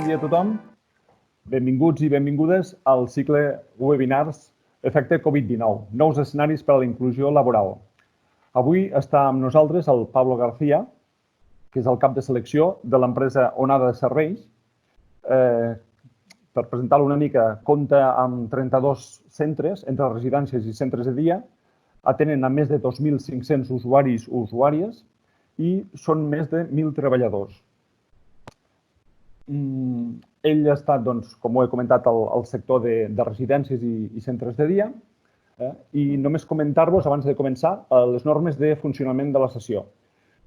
bon dia a tothom. Benvinguts i benvingudes al cicle webinars Efecte Covid-19, nous escenaris per a la inclusió laboral. Avui està amb nosaltres el Pablo García, que és el cap de selecció de l'empresa Onada de Serveis. Per presentar-lo una mica, compta amb 32 centres, entre residències i centres de dia, atenen a més de 2.500 usuaris o usuàries i són més de 1.000 treballadors. Ell ha estat, com ho he comentat, al sector de residències i centres de dia. I només comentar-vos, abans de començar, les normes de funcionament de la sessió.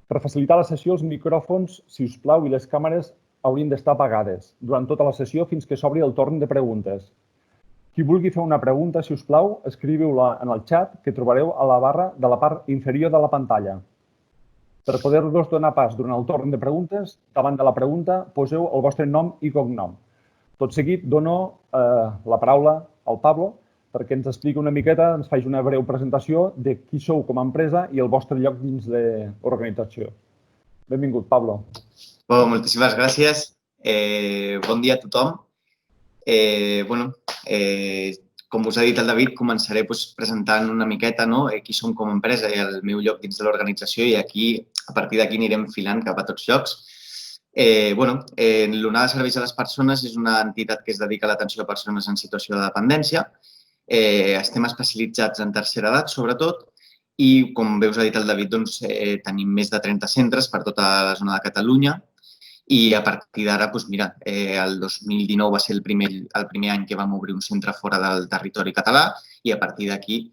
Per facilitar la sessió, els micròfons, si us plau, i les càmeres haurien d'estar apagades durant tota la sessió fins que s'obri el torn de preguntes. Qui vulgui fer una pregunta, si us plau, escriviu-la en el xat que trobareu a la barra de la part inferior de la pantalla. Per poder-vos donar pas durant el torn de preguntes, davant de la pregunta poseu el vostre nom i cognom. Tot seguit dono la paraula al Pablo perquè ens expliqui una miqueta, ens faci una breu presentació de qui sou com a empresa i el vostre lloc dins l'organització. Benvingut, Pablo. Moltíssimes gràcies. Bon dia a tothom. Com us ha dit el David, començaré presentant una miqueta qui som com a empresa i el meu lloc dins de l'organització i a partir d'aquí anirem filant cap a tots llocs. L'Onada de Serveis a les Persones és una entitat que es dedica a l'atenció a persones en situació de dependència. Estem especialitzats en tercera edat, sobretot, i, com bé us ha dit el David, tenim més de 30 centres per tota la zona de Catalunya. I a partir d'ara, el 2019 va ser el primer any que vam obrir un centre fora del territori català i a partir d'aquí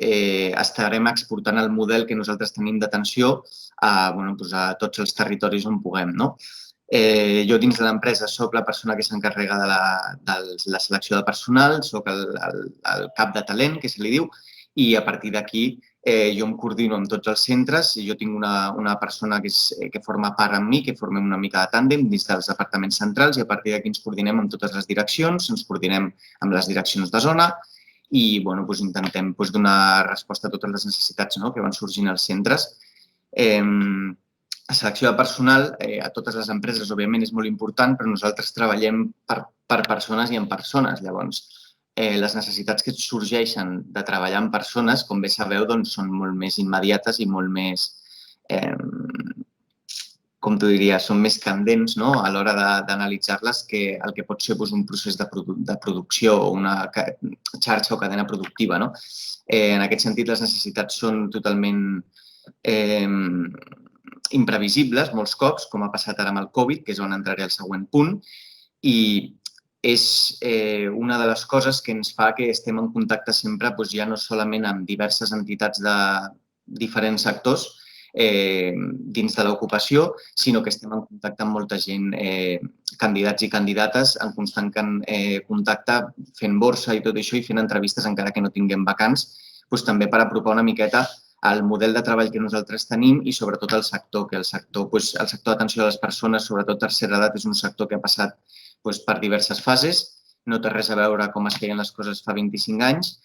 estarem exportant el model que nosaltres tenim d'atenció a tots els territoris on puguem. Jo dins de l'empresa soc la persona que s'encarrega de la selecció de personal, soc el cap de talent, que se li diu, i a partir d'aquí jo em coordino amb tots els centres i jo tinc una persona que forma part amb mi, que formem una mica de tàndem dins dels departaments centrals i a partir d'aquí ens coordinem amb totes les direccions, ens coordinem amb les direccions de zona i intentem donar resposta a totes les necessitats que van sorgint als centres. La selecció de personal a totes les empreses, òbviament, és molt important, però nosaltres treballem per persones i en persones. Llavors, les necessitats que sorgeixen de treballar amb persones, com bé sabeu, són molt més immediates i molt més, com t'ho diria, són més candents a l'hora d'analitzar-les que el que pot ser un procés de producció o una xarxa o cadena productiva. En aquest sentit, les necessitats són totalment imprevisibles molts cops, com ha passat ara amb el Covid, que és on entraré al següent punt, i és una de les coses que ens fa que estem en contacte sempre ja no solament amb diverses entitats de diferents sectors dins de l'ocupació, sinó que estem en contacte amb molta gent, candidats i candidates, en constant contacte, fent borsa i tot això i fent entrevistes encara que no tinguem vacants, també per apropar una miqueta el model de treball que nosaltres tenim i sobretot el sector, que el sector d'atenció a les persones, sobretot tercera edat, és un sector que ha passat per diverses fases, no té res a veure com es feien les coses fa 25 anys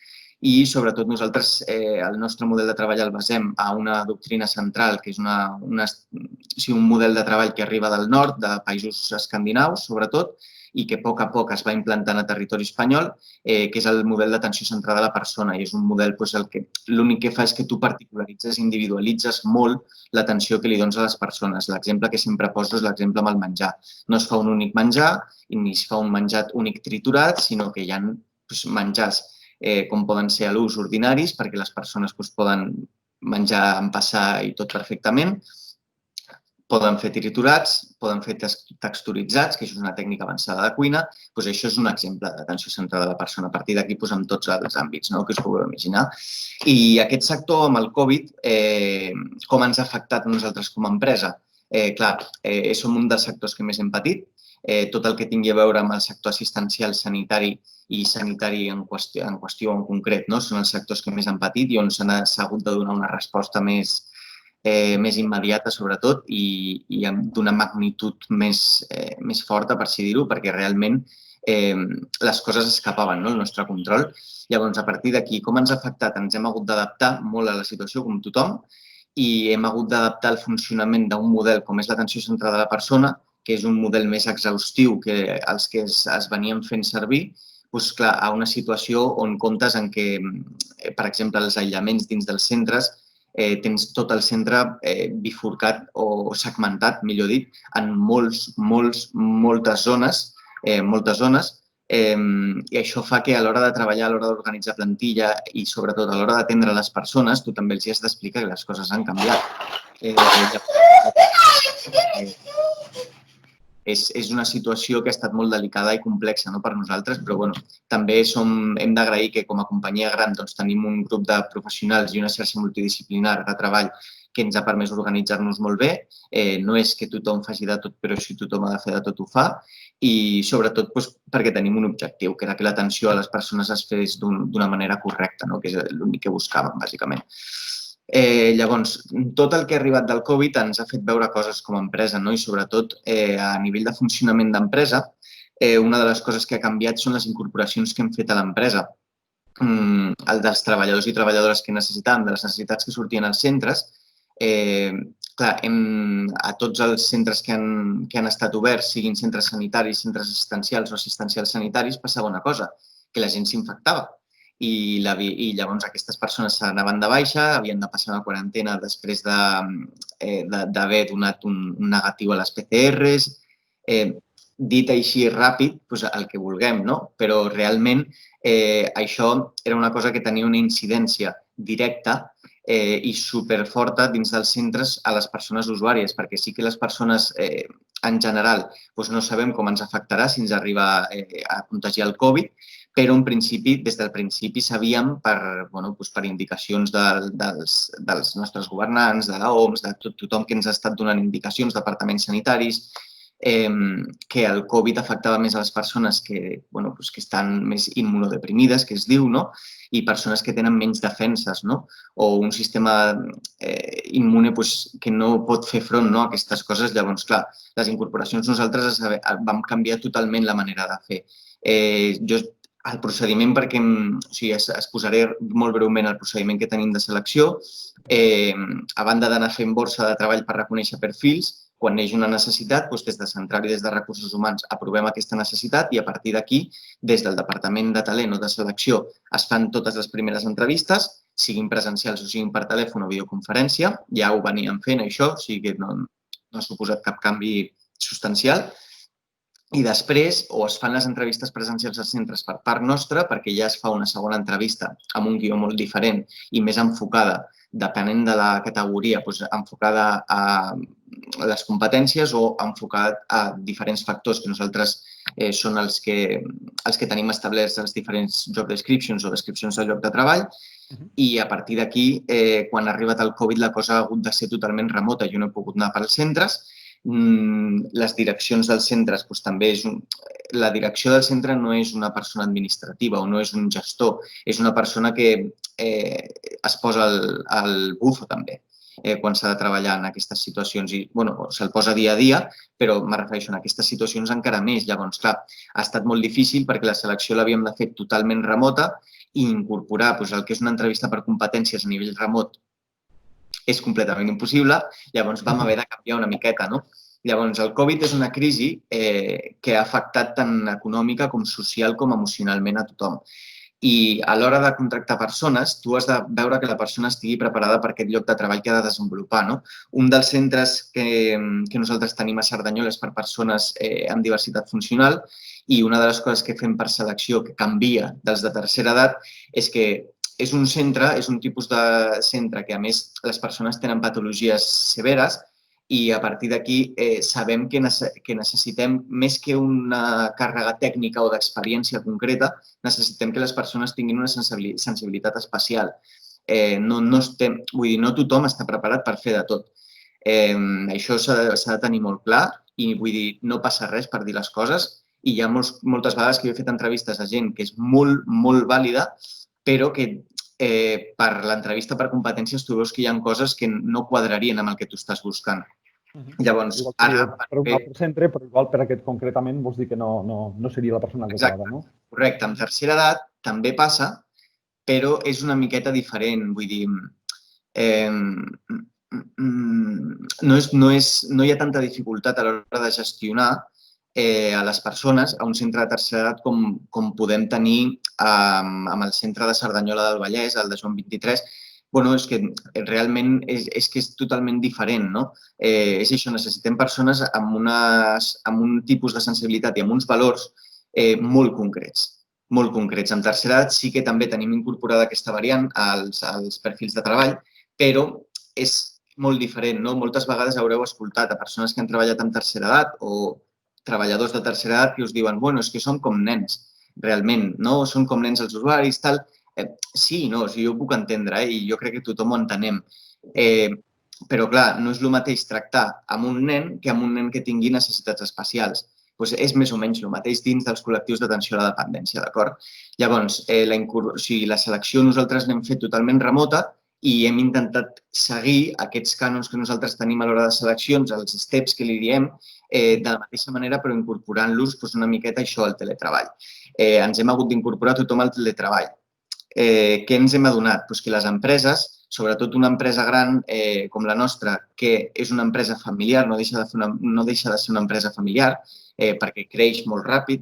i, sobretot, nosaltres el nostre model de treball el basem a una doctrina central, que és un model de treball que arriba del nord, de països escandinaus, sobretot, i que a poc es va implantant a territori espanyol, que és el model d'atenció centrada a la persona. I és un model que l'únic que fa és que tu particularitzes, individualitzes molt l'atenció que li dones a les persones. L'exemple que sempre poso és l'exemple amb el menjar. No es fa un únic menjar ni es fa un menjar únic triturat, sinó que hi ha menjars com poden ser a l'ús ordinaris, perquè les persones poden menjar, empassar i tot perfectament. Poden fer triturats, poden fer texturitzats, que això és una tècnica avançada de cuina. Això és un exemple d'atenció centrada a la persona. A partir d'aquí, amb tots els àmbits que us pugueu imaginar. I aquest sector, amb el Covid, com ens ha afectat a nosaltres com a empresa? Clar, som un dels sectors que més hem patit. Tot el que tingui a veure amb el sector assistencial sanitari i sanitari en qüestió en concret són els sectors que més han patit i on s'ha hagut de donar una resposta més immediata, sobretot, i d'una magnitud més forta, per així dir-ho, perquè realment les coses escapaven al nostre control. Llavors, a partir d'aquí, com ens ha afectat? Ens hem hagut d'adaptar molt a la situació, com tothom, i hem hagut d'adaptar el funcionament d'un model com és l'atenció centrada a la persona, que és un model més exhaustiu que els que es venien fent servir, doncs, clar, a una situació on comptes en què, per exemple, els aïllaments dins dels centres, tens tot el centre bifurcat o segmentat, millor dit, en moltes zones, i això fa que a l'hora de treballar, a l'hora d'organitzar plantilla i sobretot a l'hora d'atendre les persones, tu també els has d'explicar que les coses han canviat. És una situació que ha estat molt delicada i complexa per nosaltres, però també hem d'agrair que com a companyia gran tenim un grup de professionals i una xarxa multidisciplinar de treball que ens ha permès organitzar-nos molt bé. No és que tothom faci de tot, però si tothom ha de fer de tot ho fa. I sobretot perquè tenim un objectiu, que era que l'atenció a les persones es fes d'una manera correcta, que és l'únic que buscàvem, bàsicament. Llavors, tot el que ha arribat del Covid ens ha fet veure coses com a empresa i sobretot a nivell de funcionament d'empresa, una de les coses que ha canviat són les incorporacions que hem fet a l'empresa. El dels treballadors i treballadores que necessitàvem, de les necessitats que sortien als centres. Clar, a tots els centres que han estat oberts, siguin centres sanitaris, centres assistencials o assistencials sanitaris, passava una cosa, que la gent s'infectava. I llavors aquestes persones s'anaven de baixa, havien de passar una quarantena després d'haver donat un negatiu a les PCRs. Dit així ràpid, el que vulguem, però realment això era una cosa que tenia una incidència directa i superforta dins dels centres a les persones usuàries, perquè sí que les persones en general no sabem com ens afectarà si ens arriba a contagiar el Covid, però en principi, des del principi sabíem per indicacions dels nostres governants, de l'OMS, de tothom que ens ha estat donant indicacions, departaments sanitaris, que el Covid afectava més a les persones que estan més immunodeprimides, que es diu, i persones que tenen menys defenses o un sistema immune que no pot fer front a aquestes coses. Llavors, clar, les incorporacions nosaltres vam canviar totalment la manera de fer. El procediment, perquè es posaré molt breument el procediment que tenim de selecció, a banda d'anar fent borsa de treball per reconèixer perfils, quan neix una necessitat, des de Central i des de Recursos Humans aprovem aquesta necessitat i a partir d'aquí, des del Departament de Talent o de Selecció, es fan totes les primeres entrevistes, siguin presencials o siguin per telèfon o videoconferència. Ja ho veníem fent, això, o sigui que no ha suposat cap canvi substancial. I després, o es fan les entrevistes presencials als centres per part nostra, perquè ja es fa una segona entrevista amb un guió molt diferent i més enfocada, depenent de la categoria, enfocada a les competències o enfocada a diferents factors que nosaltres són els que tenim establerts als diferents job descriptions o descripcions del lloc de treball. I a partir d'aquí, quan ha arribat el Covid, la cosa ha hagut de ser totalment remota. Jo no he pogut anar pels centres. Les direccions dels centres també la direcció del centre no és una persona administrativa o no és un gestor, és una persona que es posa el bufo també quan s'ha de treballar en aquestes situacions i se'l posa dia a dia, però me refereixo a aquestes situacions encara més. Llavors, clar, ha estat molt difícil perquè la selecció l'havíem de fer totalment remota i incorporar el que és una entrevista per competències a nivell remot és completament impossible, llavors vam haver de canviar una miqueta, Llavors, el Covid és una crisi que ha afectat tant econòmica com social com emocionalment a tothom. I a l'hora de contractar persones, tu has de veure que la persona estigui preparada per aquest lloc de treball que ha de desenvolupar. Un dels centres que nosaltres tenim a Cerdanyola és per persones amb diversitat funcional i una de les coses que fem per selecció que canvia dels de tercera edat és que és un tipus de centre que, a més, les persones tenen patologies severes i a partir d'aquí sabem que necessitem, més que una càrrega tècnica o d'experiència concreta, necessitem que les persones tinguin una sensibilitat especial. No tothom està preparat per fer de tot. Això s'ha de tenir molt clar i no passa res per dir les coses i hi ha moltes vegades que jo he fet entrevistes a gent que és molt, molt vàlida, però que per l'entrevista per competències tu veus que hi ha coses que no quadrarien amb el que tu estàs buscant. Llavors, ara... Per un altre centre, però igual per aquest concretament vols dir que no seria la persona adequada, no? Correcte. Amb tercera edat també passa, però és una miqueta diferent. Vull dir, no hi ha tanta dificultat a l'hora de gestionar a les persones a un centre de tercera edat com podem tenir amb el centre de Cerdanyola del Vallès, el de Joan 23. Bueno, és que realment és que és totalment diferent, no? És això, necessitem persones amb un tipus de sensibilitat i amb uns valors molt concrets. Molt concrets. En tercera edat sí que també tenim incorporada aquesta variant als perfils de treball, però és molt diferent, no? Moltes vegades haureu escoltat a persones que han treballat en tercera edat o treballadors de tercera edat que us diuen, bueno, és que som com nens, realment, no? Són com nens els usuaris, tal. Sí, no, jo ho puc entendre i jo crec que tothom ho entenem. Però, clar, no és el mateix tractar amb un nen que amb un nen que tingui necessitats especials. És més o menys el mateix dins dels col·lectius d'atenció a la dependència, d'acord? Llavors, la selecció nosaltres l'hem fet totalment remota i hem intentat seguir aquests cànons que nosaltres tenim a l'hora de seleccions, els steps que li diem, de la mateixa manera, però incorporant-los una miqueta això al teletreball. Ens hem hagut d'incorporar tothom al teletreball. Què ens hem adonat? Que les empreses, sobretot una empresa gran com la nostra, que és una empresa familiar, no deixa de ser una empresa familiar, perquè creix molt ràpid,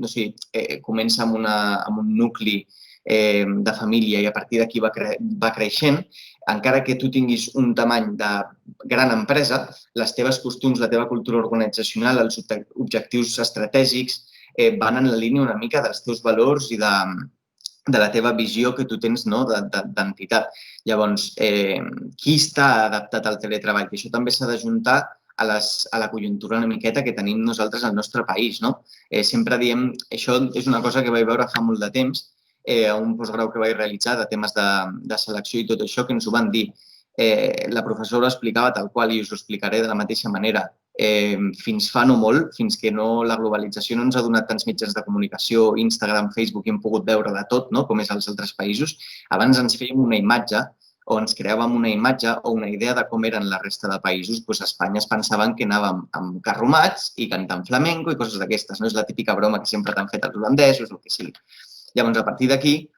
comença amb un nucli de família i a partir d'aquí va creixent. Encara que tu tinguis un tamany de gran empresa, les teves costums, la teva cultura organitzacional, els objectius estratègics van en la línia una mica dels teus valors i de la teva visió que tu tens d'entitat. Llavors, qui està adaptat al teletreball? Que això també s'ha d'ajuntar a la conjuntura una miqueta que tenim nosaltres al nostre país. Sempre diem, això és una cosa que vaig veure fa molt de temps, a un postgrau que vaig realitzar de temes de selecció i tot això, que ens ho van dir. La professora ho explicava tal qual i us ho explicaré de la mateixa manera. Fins fa no molt, fins que la globalització no ens ha donat tants mitjans de comunicació, Instagram, Facebook, i hem pogut veure de tot, com és als altres països, abans ens fèiem una imatge o ens creàvem una imatge o una idea de com eren la resta de països. A Espanya es pensaven que anàvem amb carromats i cantant flamenco i coses d'aquestes. No és la típica broma que sempre t'han fet els holandesos o el que sigui. Llavors, a partir d'aquí,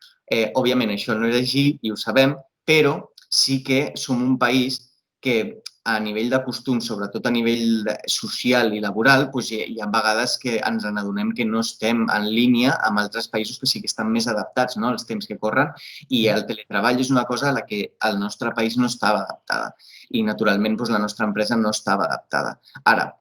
òbviament, això no és així i ho sabem, però sí que som un país que a nivell de costums, sobretot a nivell social i laboral, hi ha vegades que ens n'adonem que no estem en línia amb altres països que sí que estan més adaptats als temps que corren i el teletreball és una cosa a la que el nostre país no estava adaptada i, naturalment, la nostra empresa no estava adaptada. Ara,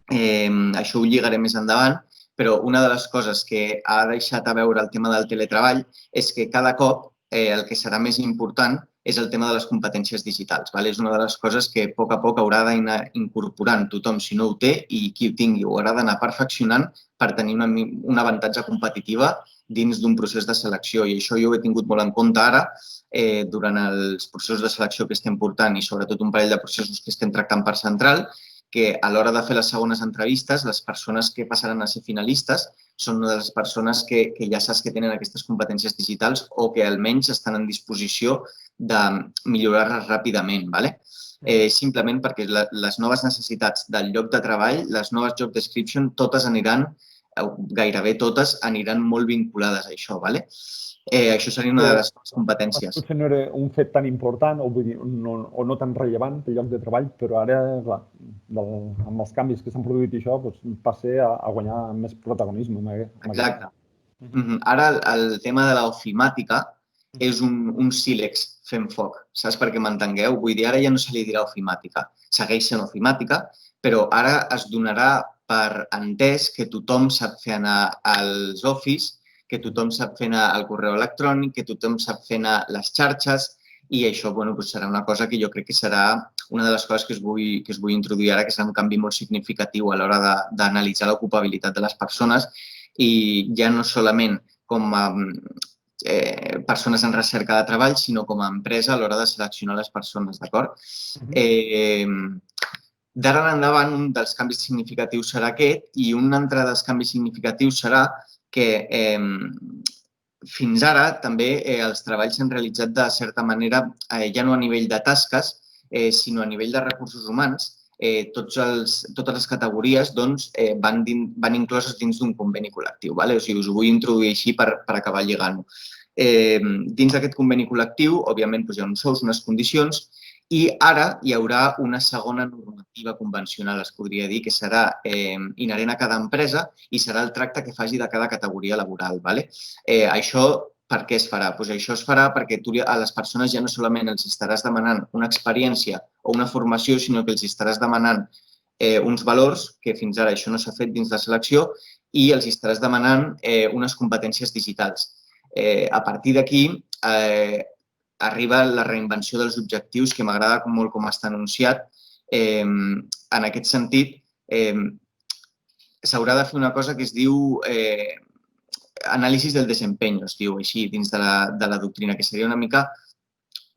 això ho lligaré més endavant, però una de les coses que ha deixat a veure el tema del teletreball és que cada cop el que serà més important és el tema de les competències digitals. És una de les coses que a poc haurà d'anar incorporant tothom, si no ho té, i qui ho tingui ho haurà d'anar perfeccionant per tenir un avantatge competitiva dins d'un procés de selecció. I això jo ho he tingut molt en compte ara durant els processos de selecció que estem portant i sobretot un parell de processos que estem tractant per central, que a l'hora de fer les segones entrevistes, les persones que passaran a ser finalistes són una de les persones que ja saps que tenen aquestes competències digitals o que almenys estan en disposició de millorar-les ràpidament. Simplement perquè les noves necessitats del lloc de treball, les noves job description, gairebé totes aniran molt vinculades a això. Això seria una de les competències. Potser no era un fet tan important o no tan rellevant el lloc de treball, però ara, clar, amb els canvis que s'han produït i això, passa a guanyar més protagonisme. Exacte. Ara el tema de l'ofimàtica és un sílex fent foc, saps? Perquè m'entengueu. Vull dir, ara ja no se li dirà ofimàtica. Segueix sent ofimàtica, però ara es donarà per entès que tothom sap fer anar als Office, que tothom sap fer anar el correu electrònic, que tothom sap fer anar les xarxes i això serà una cosa que jo crec que serà una de les coses que es vull introduir ara, que serà un canvi molt significatiu a l'hora d'analitzar l'ocupabilitat de les persones i ja no solament com a persones en recerca de treball, sinó com a empresa a l'hora de seleccionar les persones, d'acord? D'ara en endavant, un dels canvis significatius serà aquest i un altre dels canvis significatius serà que fins ara també els treballs s'han realitzat de certa manera, ja no a nivell de tasques, sinó a nivell de recursos humans. Totes les categories van incloses dins d'un conveni col·lectiu. O sigui, us ho vull introduir així per acabar lligant-ho. Dins d'aquest conveni col·lectiu, òbviament, hi ha uns sous, unes condicions I ara hi haurà una segona normativa convencional, es podria dir, que serà inherent a cada empresa i serà el tracte que faci de cada categoria laboral. Això per què es farà? Això es farà perquè tu a les persones ja no solament els estaràs demanant una experiència o una formació, sinó que els estaràs demanant uns valors, que fins ara això no s'ha fet dins la selecció, i els estaràs demanant unes competències digitals. A partir d'aquí, arriba la reinvenció dels objectius, que m'agrada molt com està anunciat. En aquest sentit, s'haurà de fer una cosa que es diu anàlisi del desempeño, es diu així, dins de la doctrina, que seria una mica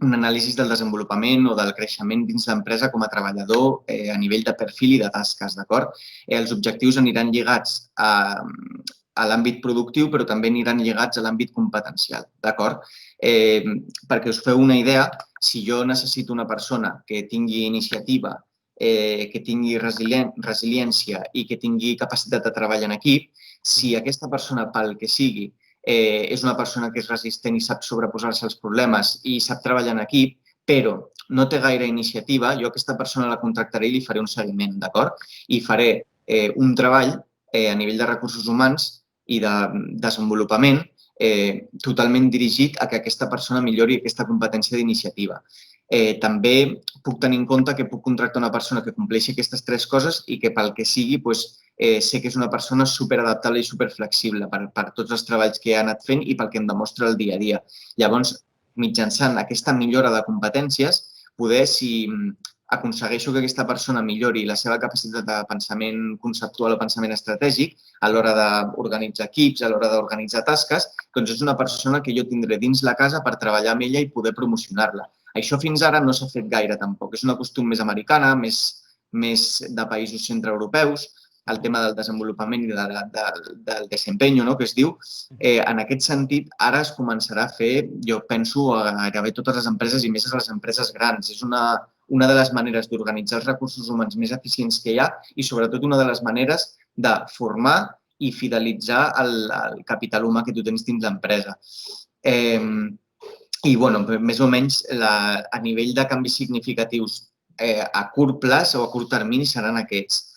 un anàlisi del desenvolupament o del creixement dins l'empresa com a treballador a nivell de perfil i de tasques, d'acord? Els objectius aniran lligats a l'àmbit productiu, però també aniran lligats a l'àmbit competencial, d'acord? Perquè us feu una idea, si jo necessito una persona que tingui iniciativa, que tingui resiliència i que tingui capacitat de treball en equip, si aquesta persona, pel que sigui, és una persona que és resistent i sap sobreposar-se als problemes i sap treballar en equip, però no té gaire iniciativa, jo aquesta persona la contractaré i li faré un seguiment, d'acord? I faré un treball a nivell de recursos humans i de desenvolupament totalment dirigit a que aquesta persona millori aquesta competència d'iniciativa. També puc tenir en compte que puc contractar una persona que compleixi aquestes tres coses i que pel que sigui sé que és una persona superadaptable i superflexible per tots els treballs que ha anat fent i pel que em demostra el dia a dia. Llavors, mitjançant aquesta millora de competències, poder, si aconsegueixo que aquesta persona millori la seva capacitat de pensament conceptual o pensament estratègic a l'hora d'organitzar equips, a l'hora d'organitzar tasques, doncs és una persona que jo tindré dins la casa per treballar amb ella i poder promocionar-la. Això fins ara no s'ha fet gaire tampoc. És una costum més americana, més de països centreeuropeus, el tema del desenvolupament i del desempeño, que es diu. En aquest sentit, ara es començarà a fer, jo penso, a gairebé totes les empreses i més a les empreses grans. És una de les maneres d'organitzar els recursos humans més eficients que hi ha i, sobretot, una de les maneres de formar i fidelitzar el capital humà que tu tens dins l'empresa. I, més o menys, a nivell de canvis significatius a curt plaç o a curt termini seran aquests.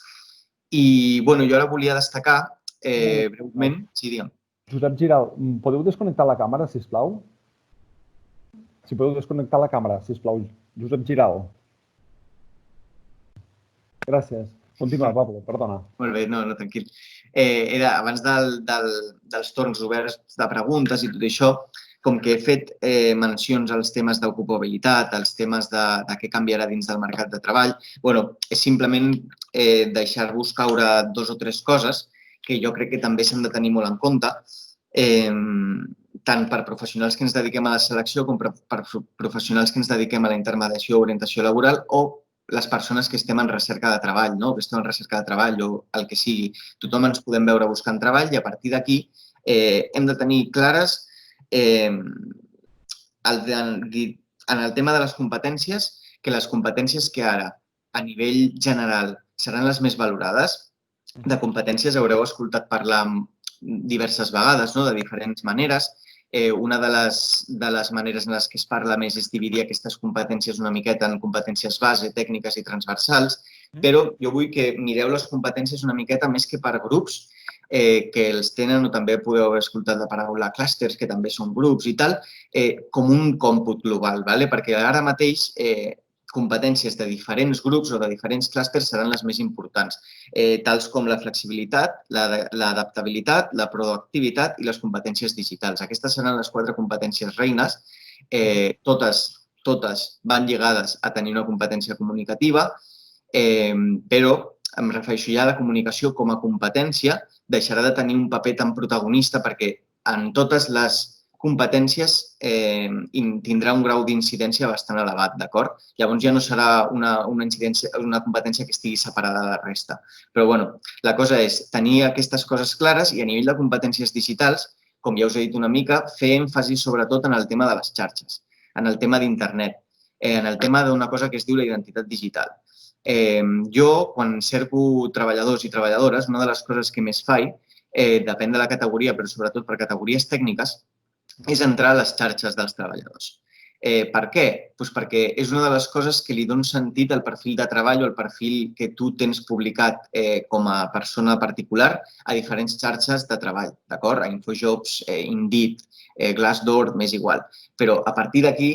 I, jo ara volia destacar breument... Sí, digue'm. Josep Giral, podeu desconnectar la càmera, sisplau? Si podeu desconnectar la càmera, sisplau. Josep Giral. Gràcies. Continua, Pablo, perdona. Molt bé, no, tranquil. Abans dels torns oberts de preguntes i tot això, com que he fet mencions als temes d'ocupabilitat, als temes de què canviarà dins del mercat de treball, és simplement deixar-vos caure dos o tres coses que jo crec que també s'han de tenir molt en compte, tant per professionals que ens dediquem a la selecció com per professionals que ens dediquem a la intermediació o orientació laboral o les persones que estem en recerca de treball, que estem en recerca de treball o el que sigui. Tothom ens podem veure buscant treball i a partir d'aquí hem de tenir clares en el tema de les competències, que les competències que ara, a nivell general, seran les més valorades. De competències haureu escoltat parlar diverses vegades, de diferents maneres. Una de les maneres en les que es parla més és dividir aquestes competències una miqueta en competències base, tècniques i transversals, però jo vull que mireu les competències una miqueta més que per grups, que els tenen, o també podeu haver escoltat la paraula clústers, que també són grups i tal, com un còmput global, perquè ara mateix competències de diferents grups o de diferents clústers seran les més importants, tals com la flexibilitat, l'adaptabilitat, la proactivitat i les competències digitals. Aquestes seran les 4 competències reines. Totes van lligades a tenir una competència comunicativa, però em refereixo ja a la comunicació com a competència, deixarà de tenir un paper tan protagonista perquè en totes les competències tindrà un grau d'incidència bastant elevat, d'acord? Llavors ja no serà una competència que estigui separada de la resta. Però, la cosa és tenir aquestes coses clares i a nivell de competències digitals, com ja us he dit una mica, fer èmfasi sobretot en el tema de les xarxes, en el tema d'internet, en el tema d'una cosa que es diu la identitat digital. Jo, quan cerco treballadors i treballadores, una de les coses que més faig, depèn de la categoria, però sobretot per categories tècniques, és entrar a les xarxes dels treballadors. Per què? Doncs perquè és una de les coses que li dona sentit al perfil de treball o al perfil que tu tens publicat com a persona particular a diferents xarxes de treball, d'acord? A InfoJobs, Indeed, Glassdoor, m'és igual. Però a partir d'aquí,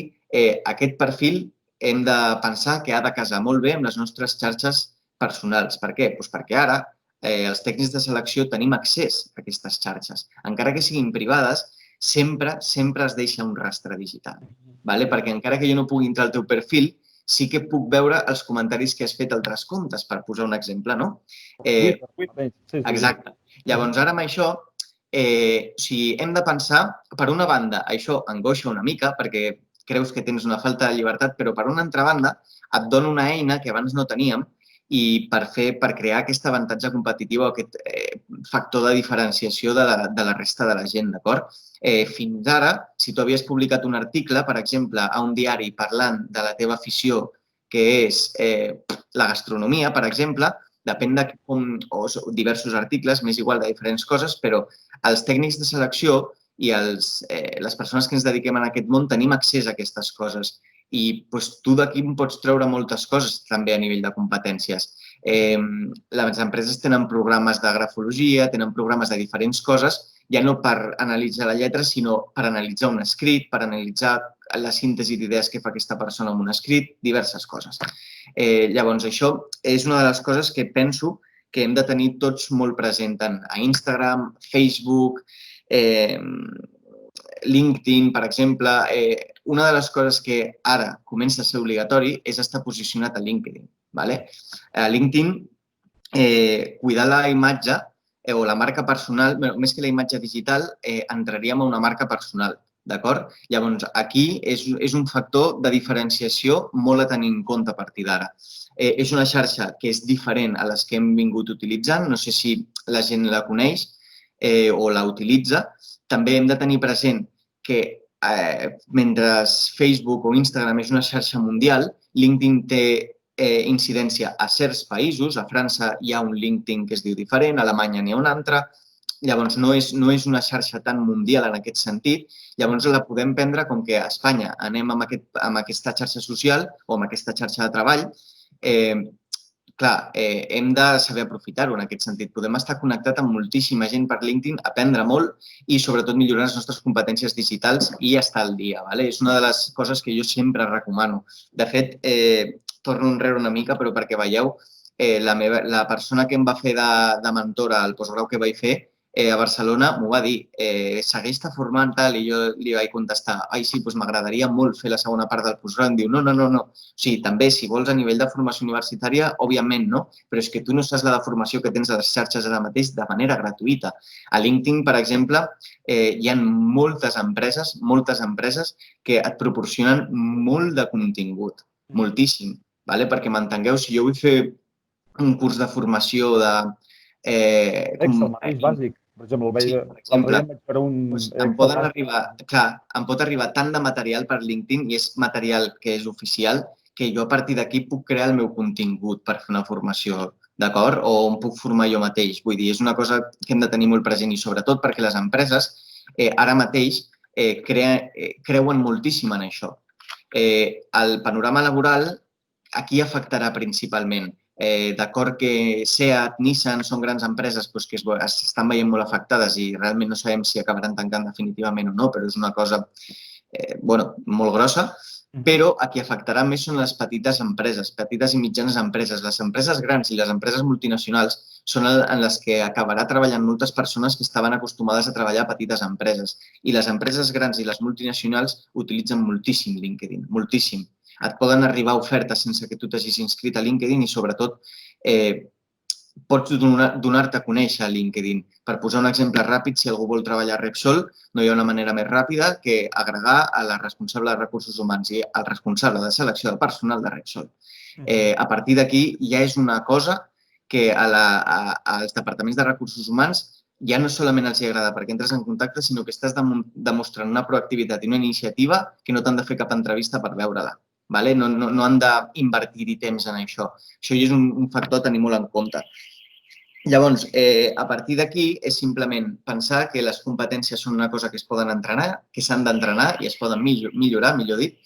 aquest perfil hem de pensar que ha de casar molt bé amb les nostres xarxes personals. Per què? Doncs perquè ara els tècnics de selecció tenim accés a aquestes xarxes. Encara que siguin privades, sempre es deixa un rastre digital. Perquè encara que jo no pugui entrar al teu perfil, sí que puc veure els comentaris que has fet a altres comptes, per posar un exemple, no? Exacte. Llavors, ara amb això, hem de pensar, per una banda, això angoixa una mica perquè creus que tens una falta de llibertat, però per una altra banda et dona una eina que abans no teníem i per crear aquest avantatge competitiu, aquest factor de diferenciació de la resta de la gent, d'acord? Fins ara, si tu havies publicat un article, per exemple, a un diari parlant de la teva afició, que és la gastronomia, per exemple, depèn de o diversos articles, m'és igual, de diferents coses, però els tècnics de selecció i les persones que ens dediquem a aquest món tenim accés a aquestes coses. I tu d'aquí en pots treure moltes coses també a nivell de competències. Les empreses tenen programes de grafologia, tenen programes de diferents coses, ja no per analitzar la lletra, sinó per analitzar un escrit, per analitzar la síntesi d'idees que fa aquesta persona en un escrit, diverses coses. Llavors, això és una de les coses que penso que hem de tenir tots molt present, tant a Instagram, Facebook, LinkedIn, per exemple. Una de les coses que ara comença a ser obligatori és estar posicionat a LinkedIn. A LinkedIn, cuidar la imatge o la marca personal, més que la imatge digital, entraríem a una marca personal, d'acord? Llavors, aquí és un factor de diferenciació molt a tenir en compte a partir d'ara. És una xarxa que és diferent a les que hem vingut utilitzant, no sé si la gent la coneix o la utilitza. També hem de tenir present que mentre Facebook o Instagram és una xarxa mundial, LinkedIn té incidència a certs països. A França hi ha un LinkedIn que es diu diferent, a Alemanya n'hi ha un altre. Llavors, no és una xarxa tan mundial en aquest sentit. Llavors, la podem prendre com que a Espanya anem amb aquesta xarxa social o amb aquesta xarxa de treball. Clar, hem de saber aprofitar-ho en aquest sentit. Podem estar connectats amb moltíssima gent per LinkedIn, aprendre molt i, sobretot, millorar les nostres competències digitals i estar al dia. És una de les coses que jo sempre recomano. De fet, torno enrere una mica, però perquè veieu, la persona que em va fer de mentora al postgrau que vaig fer a Barcelona m'ho va dir, segueix-te formant tal, i jo li vaig contestar, ai, sí, doncs m'agradaria molt fer la segona part del postgrau. Em diu, no. O sigui, també, si vols a nivell de formació universitària, òbviament no, però és que tu no saps la formació que tens a les xarxes ara mateix de manera gratuïta. A LinkedIn, per exemple, hi ha moltes empreses que et proporcionen molt de contingut, moltíssim, perquè m'entengueu, si jo vull fer un curs de formació de... Excel mateix, bàsic. Per exemple, em pot arribar tant de material per LinkedIn i és material que és oficial que jo a partir d'aquí puc crear el meu contingut per fer una formació, d'acord? O em puc formar jo mateix. Vull dir, és una cosa que hem de tenir molt present i sobretot perquè les empreses ara mateix creuen moltíssim en això. El panorama laboral aquí afectarà principalment. D'acord que Seat, Nissan són grans empreses que s'estan veient molt afectades i realment no sabem si acabaran tancant definitivament o no, però és una cosa molt grossa, però a qui afectarà més són les petites empreses, petites i mitjanes empreses. Les empreses grans i les empreses multinacionals són en les que acabarà treballant moltes persones que estaven acostumades a treballar a petites empreses. I les empreses grans i les multinacionals utilitzen moltíssim LinkedIn, moltíssim. Et poden arribar ofertes sense que tu t'hagis inscrit a LinkedIn i, sobretot, pots donar-te a conèixer a LinkedIn. Per posar un exemple ràpid, si algú vol treballar a Repsol, no hi ha una manera més ràpida que agregar a la responsable de recursos humans i al responsable de selecció de personal de Repsol. A partir d'aquí ja és una cosa que als departaments de recursos humans ja no solament els agrada perquè entres en contacte, sinó que estàs demostrant una proactivitat i una iniciativa que no t'han de fer cap entrevista per veure-la. No han d'invertir-hi temps en això. Això és un factor a tenir molt en compte. Llavors, a partir d'aquí és simplement pensar que les competències són una cosa que es poden entrenar, que s'han d'entrenar i es poden millorar, millor dit,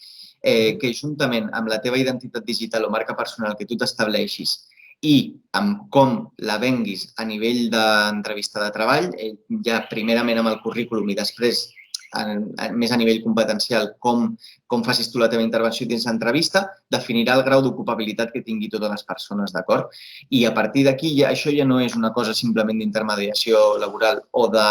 que juntament amb la teva identitat digital o marca personal que tu t'estableixis i amb com la venguis a nivell d'entrevista de treball, ja primerament amb el currículum i després més a nivell competencial com facis tu la teva intervenció dins l'entrevista, definirà el grau d'ocupabilitat que tingui totes les persones, d'acord? I a partir d'aquí, això ja no és una cosa simplement d'intermediació laboral o de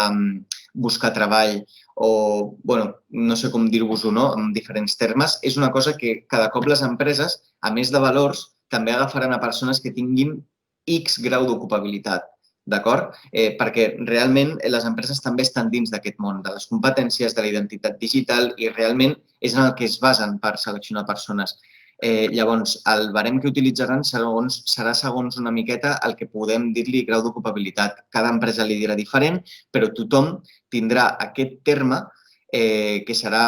buscar treball o, bueno, no sé com dir-vos-ho, no?, en diferents termes, és una cosa que cada cop les empreses, a més de valors, també agafaran a persones que tinguin X grau d'ocupabilitat. D'acord? Perquè realment les empreses també estan dins d'aquest món de les competències, de la identitat digital i realment és en el que es basen per seleccionar persones. Llavors, el barem que utilitzaran serà segons una miqueta el que podem dir-li grau d'ocupabilitat. Cada empresa li dirà diferent, però tothom tindrà aquest terme que serà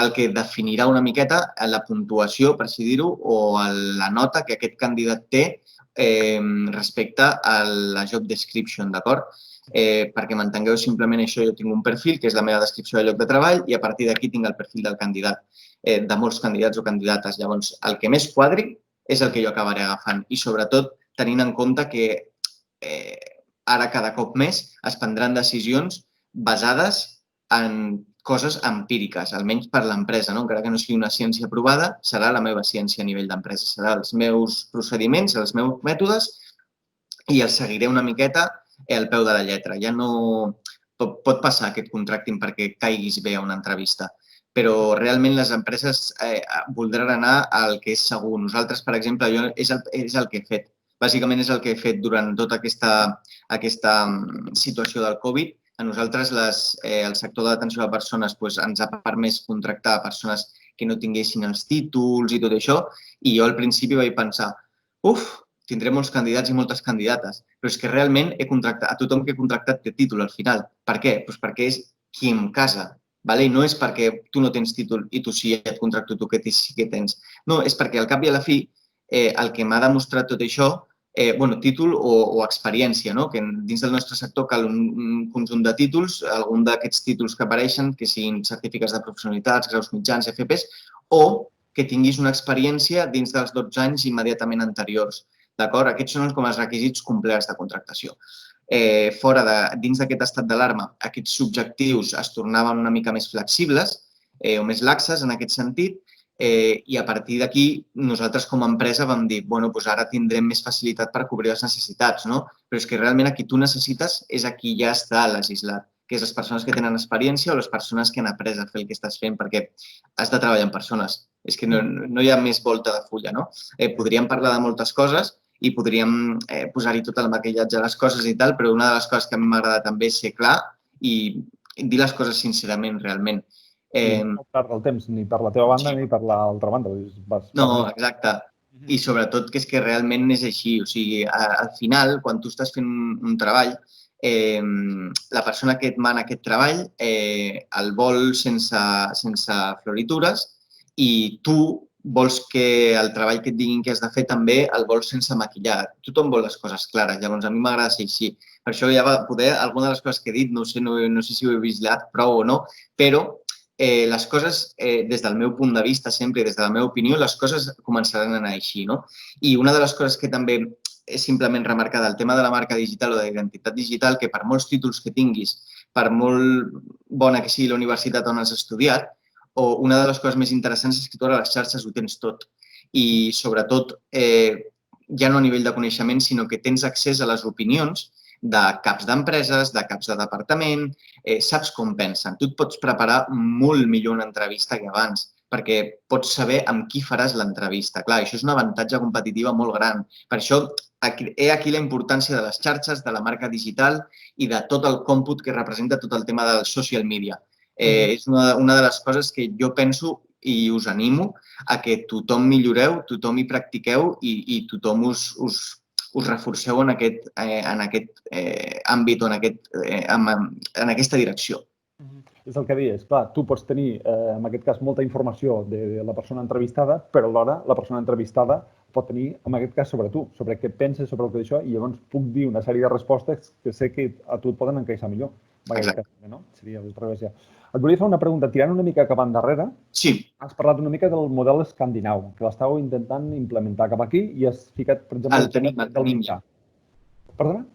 el que definirà una miqueta la puntuació, per així dir-ho, o la nota que aquest candidat té respecte a la job description, d'acord? Perquè m'entengueu simplement això, jo tinc un perfil, que és la meva descripció de lloc de treball, i a partir d'aquí tinc el perfil del candidat, de molts candidats o candidates. Llavors, el que més quadri és el que jo acabaré agafant i, sobretot, tenint en compte que ara cada cop més es prendran decisions basades en coses empíriques, almenys per l'empresa, no? Encara que no sigui una ciència provada, serà la meva ciència a nivell d'empresa. Serà els meus procediments, els meus mètodes i els seguiré una miqueta al peu de la lletra. Ja no pot passar aquest contracting perquè caiguis bé a una entrevista, però realment les empreses voldran anar al que és segur. Nosaltres, per exemple, és el que he fet. Bàsicament és el que he fet durant tota aquesta situació del Covid. A nosaltres el sector de l'atenció a persones ens ha permès contractar persones que no tinguessin els títols i tot això, i jo al principi vaig pensar, tindré molts candidats i moltes candidates, però és que realment a tothom que he contractat té títol al final. Per què? Doncs perquè és qui em casa. I no és perquè tu no tens títol i tu sí et contracto tu que sí que tens. No, és perquè al cap i a la fi el que m'ha demostrat tot això, títol o experiència, no? Que dins del nostre sector cal un conjunt de títols, algun d'aquests títols que apareixen, que siguin certificats de professionalitats, graus mitjans, FPs, o que tinguis una experiència dins dels 12 anys immediatament anteriors. D'acord? Aquests són com els requisits complerts de contractació. Dins d'aquest estat d'alarma, aquests objectius es tornaven una mica més flexibles o més laxes en aquest sentit, i a partir d'aquí nosaltres com a empresa vam dir, doncs ara tindrem més facilitat per cobrir les necessitats, no? Però és que realment a qui tu necessites és a qui ja està legislat, que és les persones que tenen experiència o les persones que han après a fer el que estàs fent, perquè has de treballar amb persones. És que no hi ha més volta de fulla, no? Podríem parlar de moltes coses i podríem posar-hi tot el maquillatge a les coses i tal, però una de les coses que a mi m'agrada també és ser clar i dir les coses sincerament, realment. No perdre el temps ni per la teva banda ni per l'altra banda. No, exacte. I sobretot que és que realment és així. O sigui, al final, quan tu estàs fent un treball, la persona que et mana aquest treball el vol sense floritures i tu vols que el treball que et diguin que has de fer també el vols sense maquillar. Tothom vol les coses clares. Llavors, a mi m'agrada ser així. Per això ja va poder, alguna de les coses que he dit, no sé si ho he vigilat prou o no, però les coses, des del meu punt de vista sempre, des de la meva opinió, les coses començaran a anar així, no? I una de les coses que també és simplement remarcar del tema de la marca digital o de la identitat digital, que per molts títols que tinguis, per molt bona que sigui la universitat on has estudiat, o una de les coses més interessants és que tu a les xarxes ho tens tot. I sobretot, ja no a nivell de coneixement, sinó que tens accés a les opinions de caps d'empreses, de caps de departament, saps com pensen. Tu et pots preparar molt millor una entrevista que abans, perquè pots saber amb qui faràs l'entrevista. Clar, això és un avantatge competitiu molt gran. Per això, aquí la importància de les xarxes, de la marca digital i de tot el còmput que representa tot el tema del social media. És una de les coses que jo penso i us animo a que tothom milloreu, tothom hi practiqueu i tothom us reforceu en aquest àmbit o en aquesta direcció. És el que deies, clar, tu pots tenir, en aquest cas, molta informació de la persona entrevistada, però alhora la persona entrevistada pot tenir, en aquest cas, sobre tu, sobre què penses, sobre el que d'això, i llavors puc dir una sèrie de respostes que sé que a tu et poden encaixar millor. Exacte. No? Seria al revés, ja. Et volia fer una pregunta, tirant una mica cap endarrere. Sí. Has parlat una mica del model escandinau, que l'estàveu intentant implementar cap aquí i has ficat, per exemple, el tenim ja. Perdona?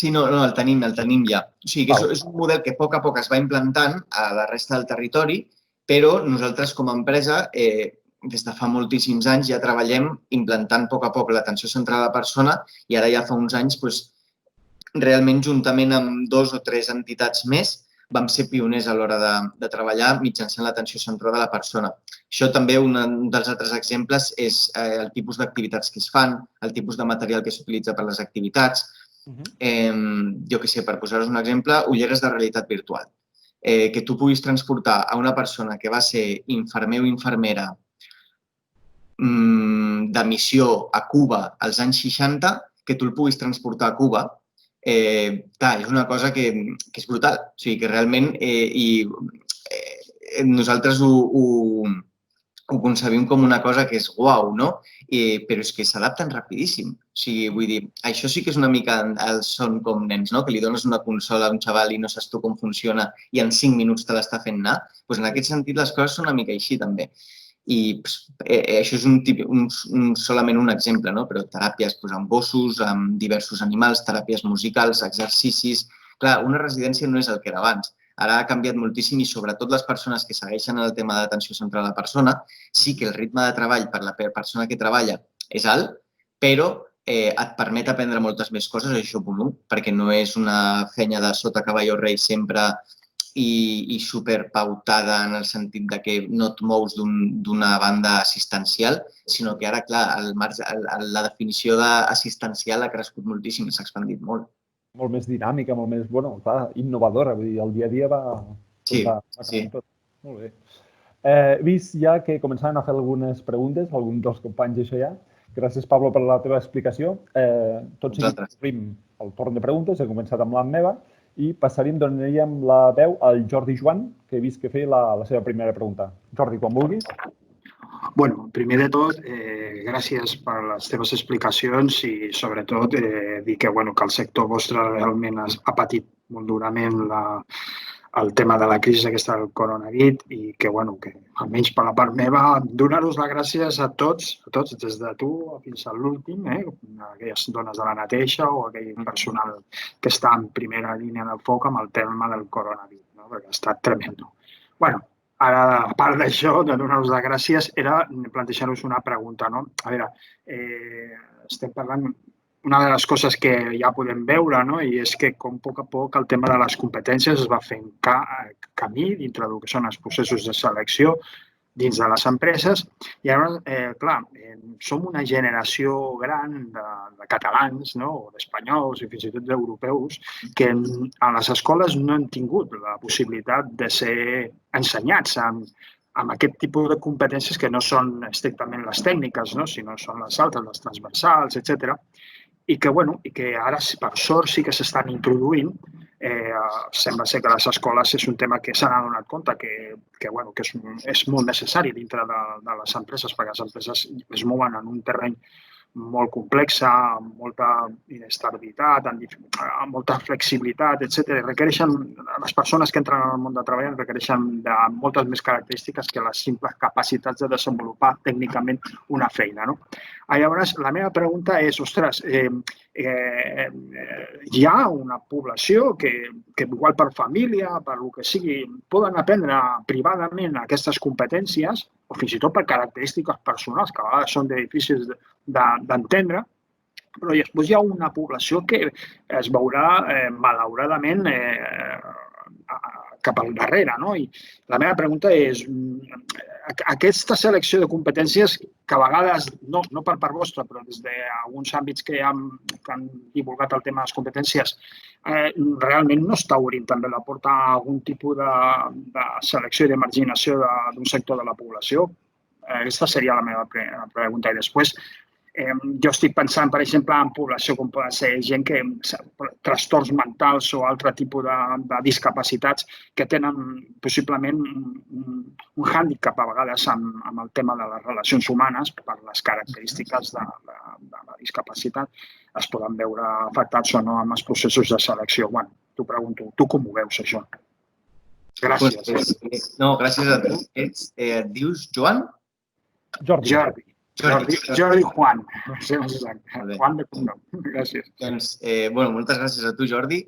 Sí, no, el tenim ja. O sigui, és un model que a poc es va implantant a la resta del territori, però nosaltres com a empresa, des de fa moltíssims anys, ja treballem implantant a poc l'atenció centrada a la persona i ara ja fa uns anys, realment, juntament amb 2 o 3 entitats més, vam ser pioners a l'hora de treballar mitjançant l'atenció centrada a la persona. Això també, un dels altres exemples, és el tipus d'activitats que es fan, el tipus de material que s'utilitza per a les activitats. Jo què sé, per posar-vos un exemple, ulleres de realitat virtual. Que tu puguis transportar a una persona que va ser infermer o infermera de missió a Cuba als anys 60, que tu el puguis transportar a Cuba, és una cosa que és brutal. O sigui, que realment nosaltres ho concebim com una cosa que és guau, no? Però és que s'adapten rapidíssim. O sigui, vull dir, això sí que és una mica el son com nens, no? Que li dones una consola a un xaval i no saps tu com funciona i en 5 minuts te l'està fent anar. Doncs en aquest sentit les coses són una mica així també. I això és solament un exemple, no? Però teràpies amb gossos, amb diversos animals, teràpies musicals, exercicis... Clar, una residència no és el que era abans. Ara ha canviat moltíssim i sobretot les persones que segueixen el tema de l'atenció centrada a la persona, sí que el ritme de treball per la persona que treballa és alt, però et permet aprendre moltes més coses, això perquè no és una feina de sota cavall o rei sempre i superpautada en el sentit de que no et mous d'una banda assistencial, sinó que ara, clar, la definició d'assistencial ha crescut moltíssim, s'ha expandit molt. Molt més dinàmica, molt més, clar, innovadora. Vull dir, el dia a dia va canviant tot. Molt bé. He vist ja que començaven a fer algunes preguntes, alguns dels companys això ja. Gràcies, Pablo, per la teva explicació. Tot seguit obrim el torn de preguntes, he començat amb la meva, i donaríem la veu al Jordi Joan, que he vist que feia la seva primera pregunta. Jordi, quan vulguis. Bueno, primer de tot, gràcies per les teves explicacions i sobretot dir que el sector vostre realment ha patit molt durament el tema de la crisi aquesta del coronavirus i que almenys per la part meva, donar-vos les gràcies a tots, des de tu fins a l'últim, aquelles dones de la neteja o aquell personal que està en primera línia del foc amb el tema del coronavirus, perquè ha estat tremendo. Ara, a part d'això, de donar-vos les gràcies, era plantejar-vos una pregunta. A veure, estem parlant... Una de les coses que ja podem veure i és que com a poc el tema de les competències es va fent camí dintre del que són els processos de selecció dins de les empreses i ara, clar, som una generació gran de catalans o d'espanyols i fins i tot d'europeus que a les escoles no han tingut la possibilitat de ser ensenyats amb aquest tipus de competències que no són estrictament les tècniques, sinó són les altres, les transversals, etc. I que ara, per sort, sí que s'estan introduint. Sembla ser que les escoles és un tema que s'han adonat compte que és molt necessari dintre de les empreses, perquè les empreses es mouen en un terreny molt complex, amb molta inestabilitat, amb molta flexibilitat, etc. Les persones que entren al món de treball requereixen de moltes més característiques que les simples capacitats de desenvolupar tècnicament una feina. Llavors, la meva pregunta és, ostres, hi ha una població que igual per família, per el que sigui, poden aprendre privadament aquestes competències o fins i tot per característiques personals que a vegades són difícils d'entendre, però després hi ha una població que es veurà malauradament cap al darrere. I la meva pregunta és, aquesta selecció de competències que a vegades, no per part vostra, però des d'alguns àmbits que han divulgat el tema de les competències, realment no està obrint també la porta a algun tipus de selecció i de marginació d'un sector de la població? Aquesta seria la meva pregunta. I després, Jo estic pensant, per exemple, en població com pot ser gent que trastorns mentals o altre tipus de discapacitats que tenen possiblement un hàndicap a vegades amb el tema de les relacions humanes per les característiques de la discapacitat es poden veure afectats o no amb els processos de selecció. Bueno, t'ho pregunto, tu com ho veus, això? Gràcies. No, gràcies a tu. Et dius Joan? Jordi Juan. Juan de cognom. Gràcies. Doncs, moltes gràcies a tu, Jordi.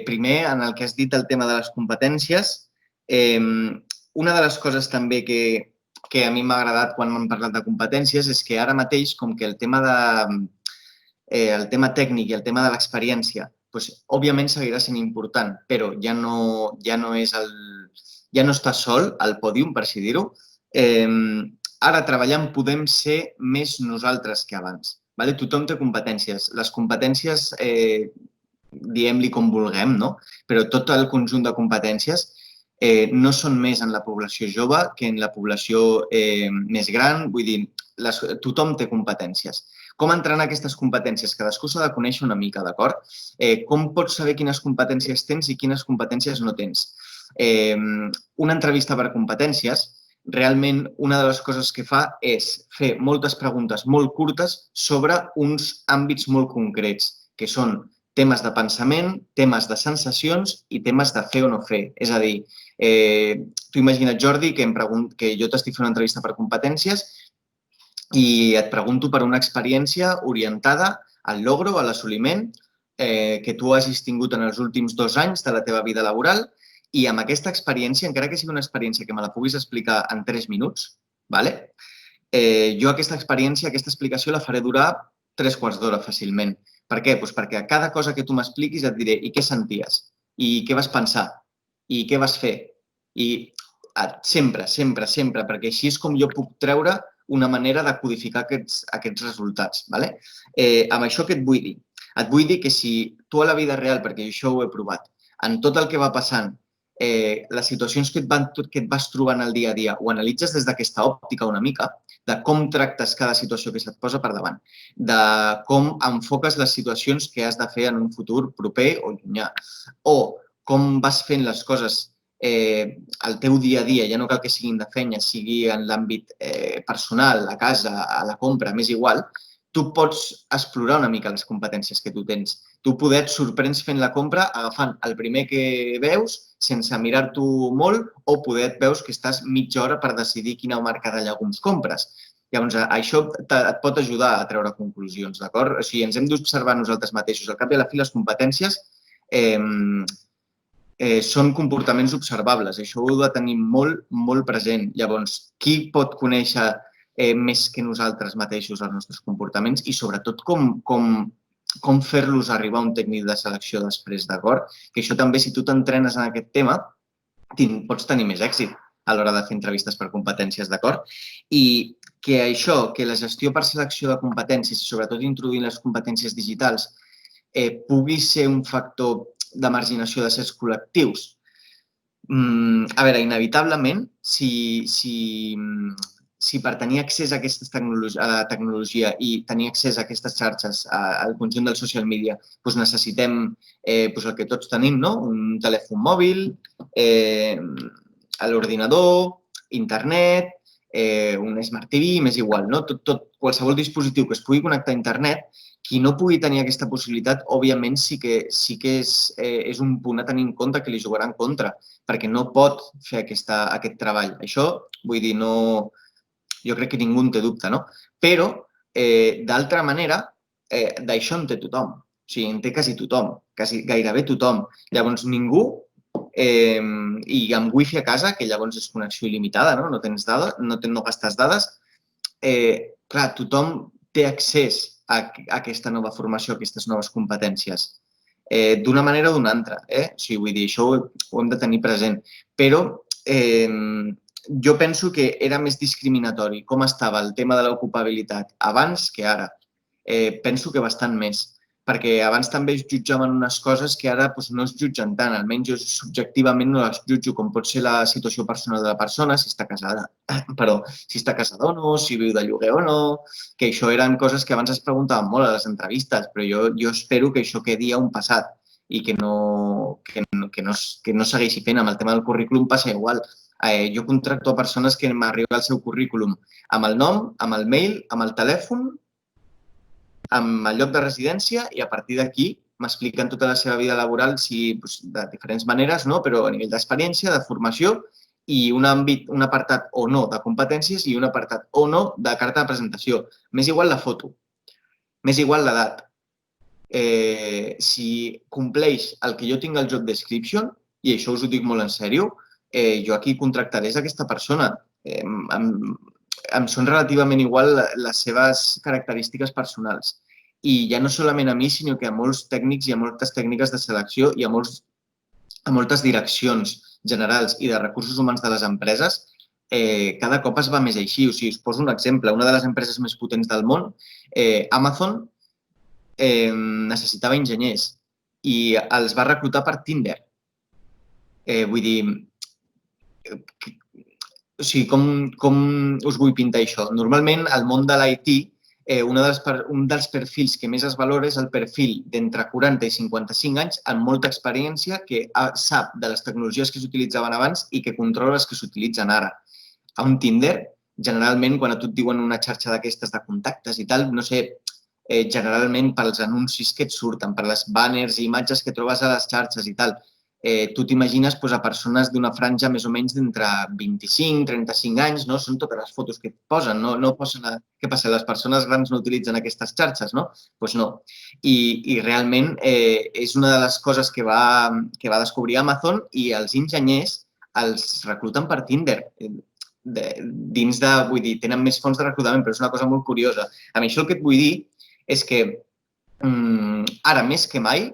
Primer, en el que has dit el tema de les competències, una de les coses també que a mi m'ha agradat quan m'han parlat de competències és que ara mateix, com que el tema tècnic i el tema de l'experiència, òbviament seguirà sent important, però ja no està sol al pòdium, per així dir-ho. Ara, treballant, podem ser més nosaltres que abans. Tothom té competències. Les competències, diguem-li com vulguem, però tot el conjunt de competències no són més en la població jove que en la població més gran. Vull dir, tothom té competències. Com entrenar aquestes competències? Cadascú s'ha de conèixer una mica, d'acord? Com pots saber quines competències tens i quines competències no tens? Una entrevista per competències, realment una de les coses que fa és fer moltes preguntes molt curtes sobre uns àmbits molt concrets, que són temes de pensament, temes de sensacions i temes de fer o no fer. És a dir, tu imagina't, Jordi, que jo t'estic fent una entrevista per competències i et pregunto per una experiència orientada al logro, a l'assoliment que tu hagis tingut en els últims 2 anys de la teva vida laboral. I amb aquesta experiència, encara que sigui una experiència que me la puguis explicar en 3 minuts, jo aquesta experiència, aquesta explicació la faré durar 3/4 d'hora fàcilment. Per què? Perquè a cada cosa que tu m'expliquis et diré i què senties, i què vas pensar, i què vas fer. I sempre, sempre, sempre, perquè així és com jo puc treure una manera de codificar aquests resultats. Amb això què et vull dir? Et vull dir que si tu a la vida real, perquè això ho he provat, en tot el que va passant, les situacions que et vas trobant al dia a dia ho analitzes des d'aquesta òptica una mica, de com tractes cada situació que se't posa per davant, de com enfoques les situacions que has de fer en un futur proper o llunyà, o com vas fent les coses al teu dia a dia, ja no cal que siguin de feina, sigui en l'àmbit personal, a casa, a la compra, m'és igual, tu pots explorar una mica les competències que tu tens. Tu poder et sorprens fent la compra agafant el primer que veus sense mirar-t'ho molt o poder et veus que estàs mitja hora per decidir quina marca de llegums compres. Llavors, això et pot ajudar a treure conclusions, d'acord? O sigui, ens hem d'observar nosaltres mateixos. Al cap i a la fi, les competències són comportaments observables. Això ho heu de tenir molt, molt present. Llavors, qui pot conèixer més que nosaltres mateixos els nostres comportaments i, sobretot, com fer-los arribar a un tècnic de selecció després, d'acord? Que això també, si tu t'entrenes en aquest tema, pots tenir més èxit a l'hora de fer entrevistes per competències, d'acord? I que això, que la gestió per selecció de competències i, sobretot, introduint les competències digitals pugui ser un factor de marginació de certs col·lectius. A veure, inevitablement, si per tenir accés a aquesta tecnologia i tenir accés a aquestes xarxes, al conjunt del social media, necessitem el que tots tenim, un telèfon mòbil, l'ordinador, internet, un Smart TV, m'és igual, qualsevol dispositiu que es pugui connectar a internet, qui no pugui tenir aquesta possibilitat, òbviament sí que és un punt a tenir en compte que li jugarà en contra, perquè no pot fer aquest treball. Això, vull dir, jo crec que ningú en té dubte, no? Però, d'altra manera, d'això en té tothom. O sigui, en té quasi tothom, gairebé tothom. Llavors, ningú, i amb wifi a casa, que llavors és connexió il·limitada, no tens dades, no gastes dades, clar, tothom té accés a aquesta nova formació, a aquestes noves competències, d'una manera o d'una altra. O sigui, vull dir, això ho hem de tenir present. Però jo penso que era més discriminatori com estava el tema de l'ocupabilitat abans que ara. Penso que bastant més. perquè abans també es jutjaven unes coses que ara no es jutgen tant, almenys jo subjectivament no les jutjo, com pot ser la situació personal de la persona, si està casada, si està casada o no, si viu de lloguer o no, que això eren coses que abans es preguntaven molt a les entrevistes, però jo espero que això quedi a un passat i que no segueixi fent. Amb el tema del currículum passa igual. Jo contracto a persones que m'arriba el seu currículum amb el nom, amb el mail, amb el telèfon, amb el lloc de residència i a partir d'aquí m'expliquen tota la seva vida laboral de diferents maneres, però a nivell d'experiència, de formació i un apartat o no de competències i un apartat o no de carta de presentació. M'és igual la foto, m'és igual l'edat. Si compleix el que jo tinc al job description, i això us ho dic molt en sèrio, jo aquí contractaré aquesta persona. Em són relativament igual les seves característiques personals. I ja no solament a mi, sinó que a molts tècnics i a moltes tècniques de selecció i a moltes direccions generals i de recursos humans de les empreses, cada cop es va més així. O sigui, us poso un exemple. Una de les empreses més potents del món, Amazon, necessitava enginyers i els va reclutar per Tinder. Vull dir, o sigui, com us vull pintar això? Normalment, al món de l'IT, un dels perfils que més es valora és el perfil d'entre 40 i 55 anys amb molta experiència que sap de les tecnologies que s'utilitzaven abans i que controla les que s'utilitzen ara. A un Tinder, generalment, quan a tu et diuen una xarxa d'aquestes de contactes i tal, no sé, generalment pels anuncis que et surten, per les banners i imatges que trobes a les xarxes i tal, tu t'imagines a persones d'una franja més o menys d'entre 25 i 35 anys, no? Són totes les fotos que et posen, no posen... Què passa? Les persones grans no utilitzen aquestes xarxes, no? Doncs no. I realment és una de les coses que va descobrir Amazon i els enginyers els recluten per Tinder. Vull dir, tenen més fonts de reclutament, però és una cosa molt curiosa. Amb això el que et vull dir és que ara més que mai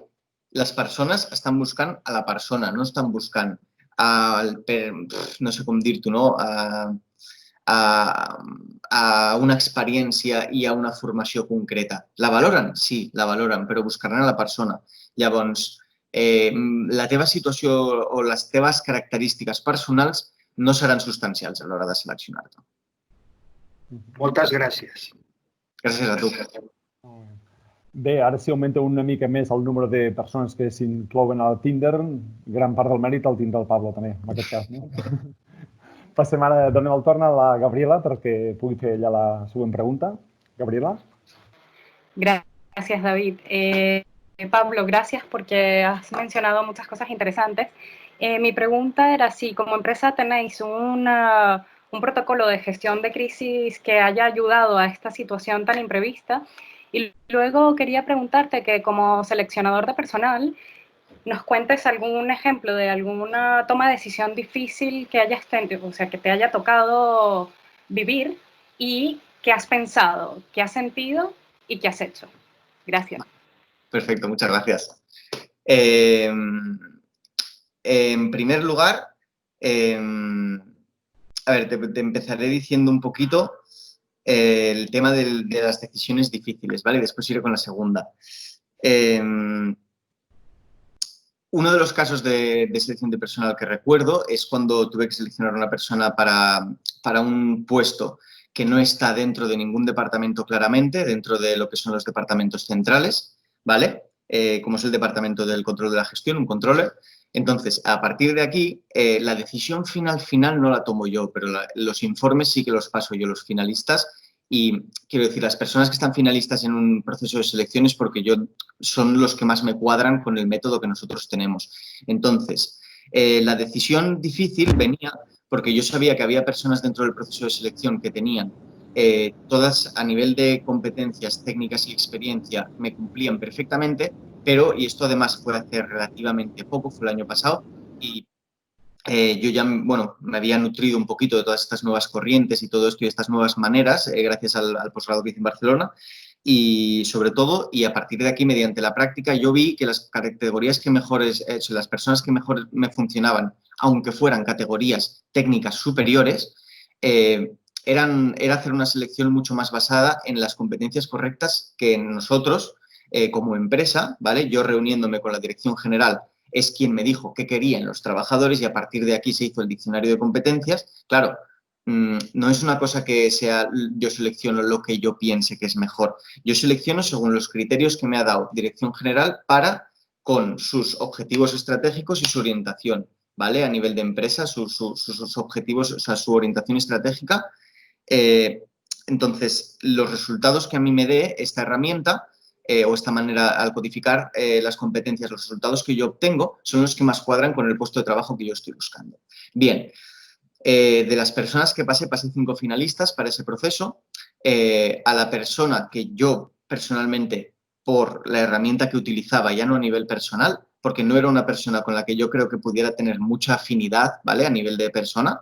les persones estan buscant a la persona, no estan buscant no sé com dir-t'ho, no? A una experiència i a una formació concreta. La valoren? Sí, la valoren, però buscaran a la persona. Llavors, la teva situació o les teves característiques personals no seran substancials a l'hora de seleccionar-te. Moltes gràcies. Gràcies a tu. Bé, ara si augmenta una mica més el número de persones que s'inclouen al Tinder, gran part del mèrit el tindrà el Pablo també, en aquest cas. No? Passem ara, donem el torn a la Gabriela perquè pugui fer ella la següent pregunta. Gabriela. Gracias, David. Pablo, gracias porque has mencionado muchas cosas interesantes. Mi pregunta era si como empresa tenéis un protocolo de gestión de crisis que haya ayudado a esta situación tan imprevista. Y luego quería preguntarte que como seleccionador de personal nos cuentes algún ejemplo de alguna toma de decisión difícil que hayas tenido, o sea, que te haya tocado vivir y qué has pensado, qué has sentido y qué has hecho. Gracias. Perfecto, muchas gracias. En primer lugar, a ver, te empezaré diciendo un poquito el tema de las decisiones difíciles, ¿vale? Y después iré con la segunda. Uno de los casos de selección de personal que recuerdo es cuando tuve que seleccionar a una persona para un puesto que no está dentro de ningún departamento claramente, dentro de lo que son los departamentos centrales, ¿vale? Como es el departamento del control de la gestión, un controller. Entonces, a partir de aquí, la decisión final no la tomo yo, pero los informes sí que los paso yo, los finalistas. Y quiero decir, las personas que están finalistas en un proceso de selección es porque son los que más me cuadran con el método que nosotros tenemos. Entonces, la decisión difícil venía porque yo sabía que había personas dentro del proceso de selección que tenían todas a nivel de competencias técnicas y experiencia me cumplían perfectamente, pero, y esto además fue hace relativamente poco, fue el año pasado, y yo ya, bueno, me había nutrido un poquito de todas estas nuevas corrientes y todo esto y estas nuevas maneras, gracias al posgrado que hice en Barcelona, y sobre todo, y a partir de aquí, mediante la práctica, yo vi que las categorías que mejores he hecho, las personas que mejor me funcionaban, aunque fueran categorías técnicas superiores, era hacer una selección mucho más basada en las competencias correctas que nosotros como empresa, ¿vale? Yo reuniéndome con la dirección general es quien me dijo qué querían los trabajadores y a partir de aquí se hizo el diccionario de competencias. Claro, no es una cosa que sea yo selecciono lo que yo piense que es mejor. Yo selecciono según los criterios que me ha dado Dirección General con sus objetivos estratégicos y su orientación, ¿vale? A nivel de empresa, sus objetivos, o sea, su orientación estratégica. Entonces, los resultados que a mí me dé esta herramienta o esta manera al codificar las competencias, los resultados que yo obtengo son los que más cuadran con el puesto de trabajo que yo estoy buscando. Bien, de las personas que pasé 5 finalistas para ese proceso. A la persona que yo personalmente, por la herramienta que utilizaba, ya no a nivel personal, porque no era una persona con la que yo creo que pudiera tener mucha afinidad, ¿vale? A nivel de persona,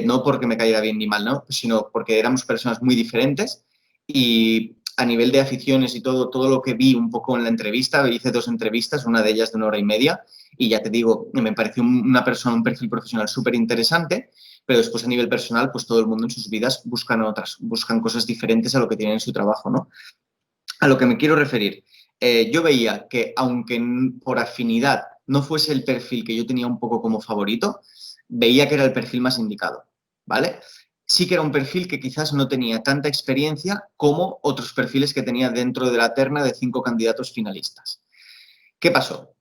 no porque me cayera bien ni mal, ¿no? Sino porque éramos personas muy diferentes y a nivel de aficiones y todo lo que vi un poco en la entrevista, hice 2 entrevistas, una de ellas de 1 hora y media, y ya te digo, me pareció una persona, un perfil profesional súper interesante, pero después a nivel personal, pues todo el mundo en sus vidas buscan cosas diferentes a lo que tienen en su trabajo, ¿no? A lo que me quiero referir, yo veía que aunque por afinidad no fuese el perfil que yo tenía un poco como favorito, veía que era el perfil más indicado, ¿vale? Sí que era un perfil que quizás no tenía tanta experiencia como otros perfiles que tenía dentro de la terna de 5 candidatos finalistas. ¿Qué pasó?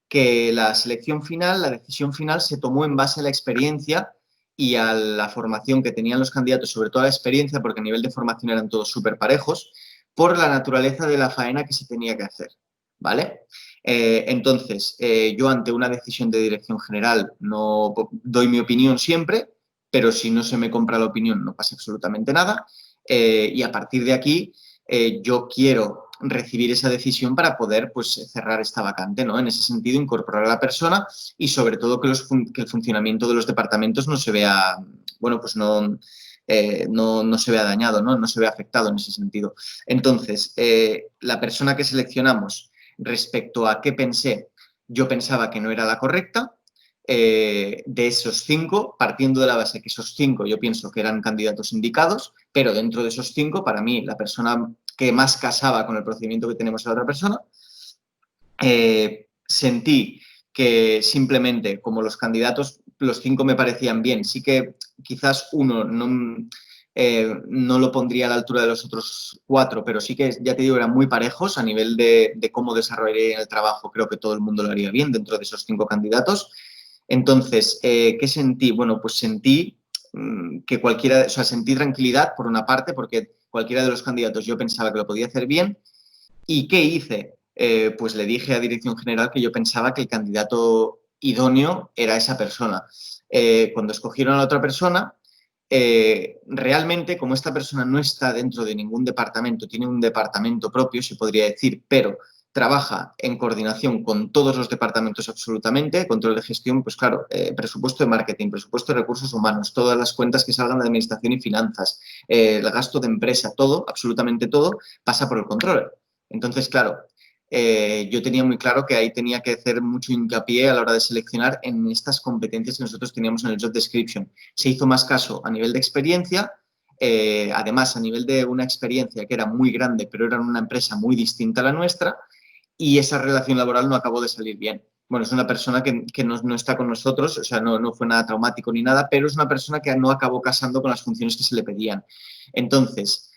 Que la selección final, la decisión final se tomó en base a la experiencia y a la formación que tenían los candidatos, sobre todo a la experiencia, porque a nivel de formación eran todos súper parejos, por la naturaleza de la faena que se tenía que hacer, ¿vale? Entonces, yo ante una decisión de dirección general no doy mi opinión siempre, pero si no se me compra la opinión no pasa absolutamente nada y a partir de aquí yo quiero recibir esa decisión para poder pues, cerrar esta vacante, ¿no? En ese sentido, incorporar a la persona y sobre todo que el funcionamiento de los departamentos no se vea, bueno, pues no se vea dañado, ¿no? No se vea afectado en ese sentido. Entonces, la persona que seleccionamos respecto a qué pensé, yo pensaba que no era la correcta. De esos 5, partiendo de la base que esos 5 yo pienso que eran candidatos indicados, pero dentro de esos 5, para mí, la persona que más casaba con el procedimiento que tenemos a la otra persona, sentí que simplemente como los candidatos, los 5 me parecían bien, sí que quizás uno no lo pondría a la altura de los otros 4, pero sí que, ya te digo, eran muy parejos a nivel de cómo desarrollaría el trabajo. Creo que todo el mundo lo haría bien dentro de esos 5 candidatos. Entonces, ¿qué sentí? Bueno, pues sentí que sentí tranquilidad por una parte, porque cualquiera de los candidatos yo pensaba que lo podía hacer bien. ¿Y qué hice? Pues le dije a Dirección General que yo pensaba que el candidato idóneo era esa persona. Cuando escogieron a la otra persona, realmente, como esta persona no está dentro de ningún departamento, tiene un departamento propio, se podría decir, pero trabaja en coordinación con todos los departamentos absolutamente, control de gestión, pues claro, presupuesto de marketing, presupuesto de recursos humanos, todas las cuentas que salgan de administración y finanzas, el gasto de empresa, todo, absolutamente todo, pasa por el control. Entonces, claro, yo tenía muy claro que ahí tenía que hacer mucho hincapié a la hora de seleccionar en estas competencias que nosotros teníamos en el job description. Se hizo más caso a nivel de experiencia, además a nivel de una experiencia que era muy grande, pero era en una empresa muy distinta a la nuestra, y esa relación laboral no acabó de salir bien. Bueno, es una persona que no está con nosotros, o sea, no fue nada traumático ni nada, pero es una persona que no acabó casando con las funciones que se le pedían. Entonces,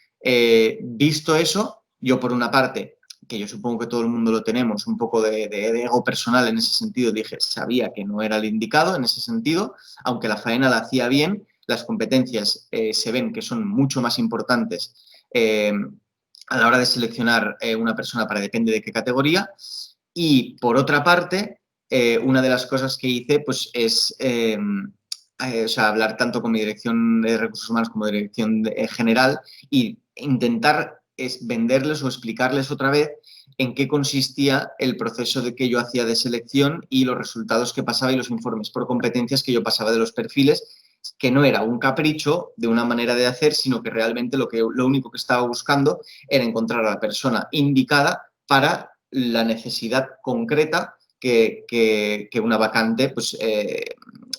visto eso, yo por una parte, que yo supongo que todo el mundo lo tenemos, un poco de ego personal en ese sentido, dije, sabía que no era el indicado en ese sentido, aunque la faena la hacía bien, las competencias se ven que son mucho más importantes a la hora de seleccionar una persona para depende de qué categoría. Y por otra parte, una de las cosas que hice pues, es hablar tanto con mi dirección de recursos humanos como dirección general y intentar venderles o explicarles otra vez en qué consistía el proceso que yo hacía de selección y los resultados que pasaba y los informes por competencias que yo pasaba de los perfiles, que no era un capricho de una manera de hacer, sino que realmente lo único que estaba buscando era encontrar a la persona indicada para la necesidad concreta que una vacante pues,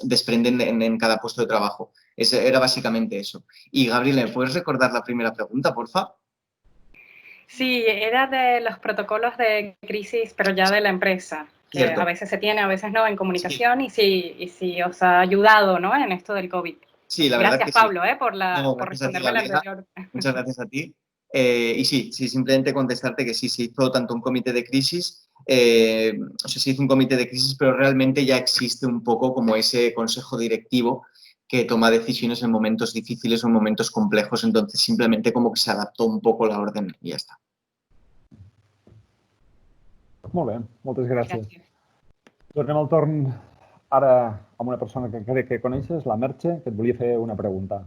desprende en cada puesto de trabajo. Era básicamente eso. Y Gabriela, ¿me puedes recordar la primera pregunta, por favor? Sí, era de los protocolos de crisis, pero ya de la empresa. Que Cierto. a veces se tiene, a veces no, en comunicación, y si os ha ayudado, ¿no?, en esto del COVID. Sí, la verdad Gracias, que sí. Pablo, por No, por gracias a ti, responderme la Gabriela. anterior. Muchas gracias a ti. Y sí, simplemente contestarte que sí, se hizo tanto un comité de crisis, se hizo un comité de crisis, pero realmente ya existe un poco como ese consejo directivo que toma decisiones en momentos difíciles o en momentos complejos, entonces simplemente como que se adaptó un poco la orden y ya está. Molt bé, moltes gràcies. Gràcies. Tornem al torn ara amb una persona que crec que coneixes, la Merche, que et volia fer una pregunta.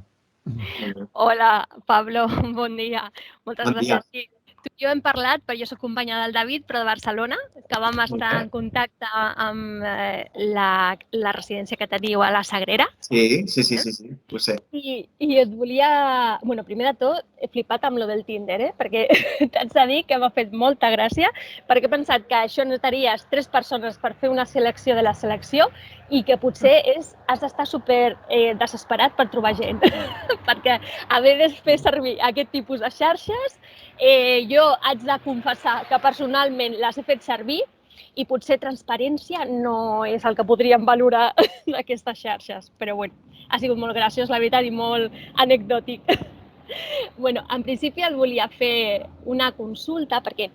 Hola, Pablo, bon dia. Moltes Bon dia. gràcies. Sí, tu i jo hem parlat, però jo soc companya del David, però de Barcelona, que vam estar en contacte amb la residència que teniu a la Sagrera. Sí, ho sé. I et volia... Bueno, primer de tot, he flipat amb lo del Tinder, perquè t'haig de dir que m'ha fet molta gràcia, perquè he pensat que això necessitaries 3 persones per fer una selecció de la selecció i que potser has d'estar super desesperat per trobar gent. Perquè haver de fer servir aquest tipus de xarxes, jo haig de confessar que personalment les he fet servir i potser transparència no és el que podríem valorar d'aquestes xarxes. Però bueno, ha sigut molt graciós, la veritat, i molt anecdòtic. Bueno, en principi et volia fer una consulta, perquè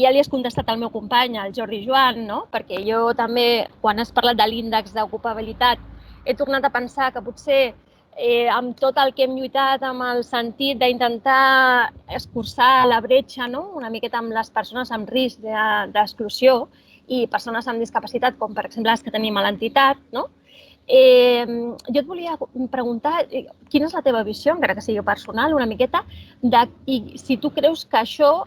ja li has contestat al meu company, al Jordi Joan, no? Perquè jo també, quan has parlat de l'índex d'ocupabilitat, he tornat a pensar que potser amb tot el que hem lluitat, amb el sentit d'intentar escurçar la bretxa, no?, una miqueta amb les persones amb risc d'exclusió i persones amb discapacitat, com per exemple les que tenim a l'entitat, no? Jo et volia preguntar quina és la teva visió, encara que sigui personal, una miqueta, i si tu creus que això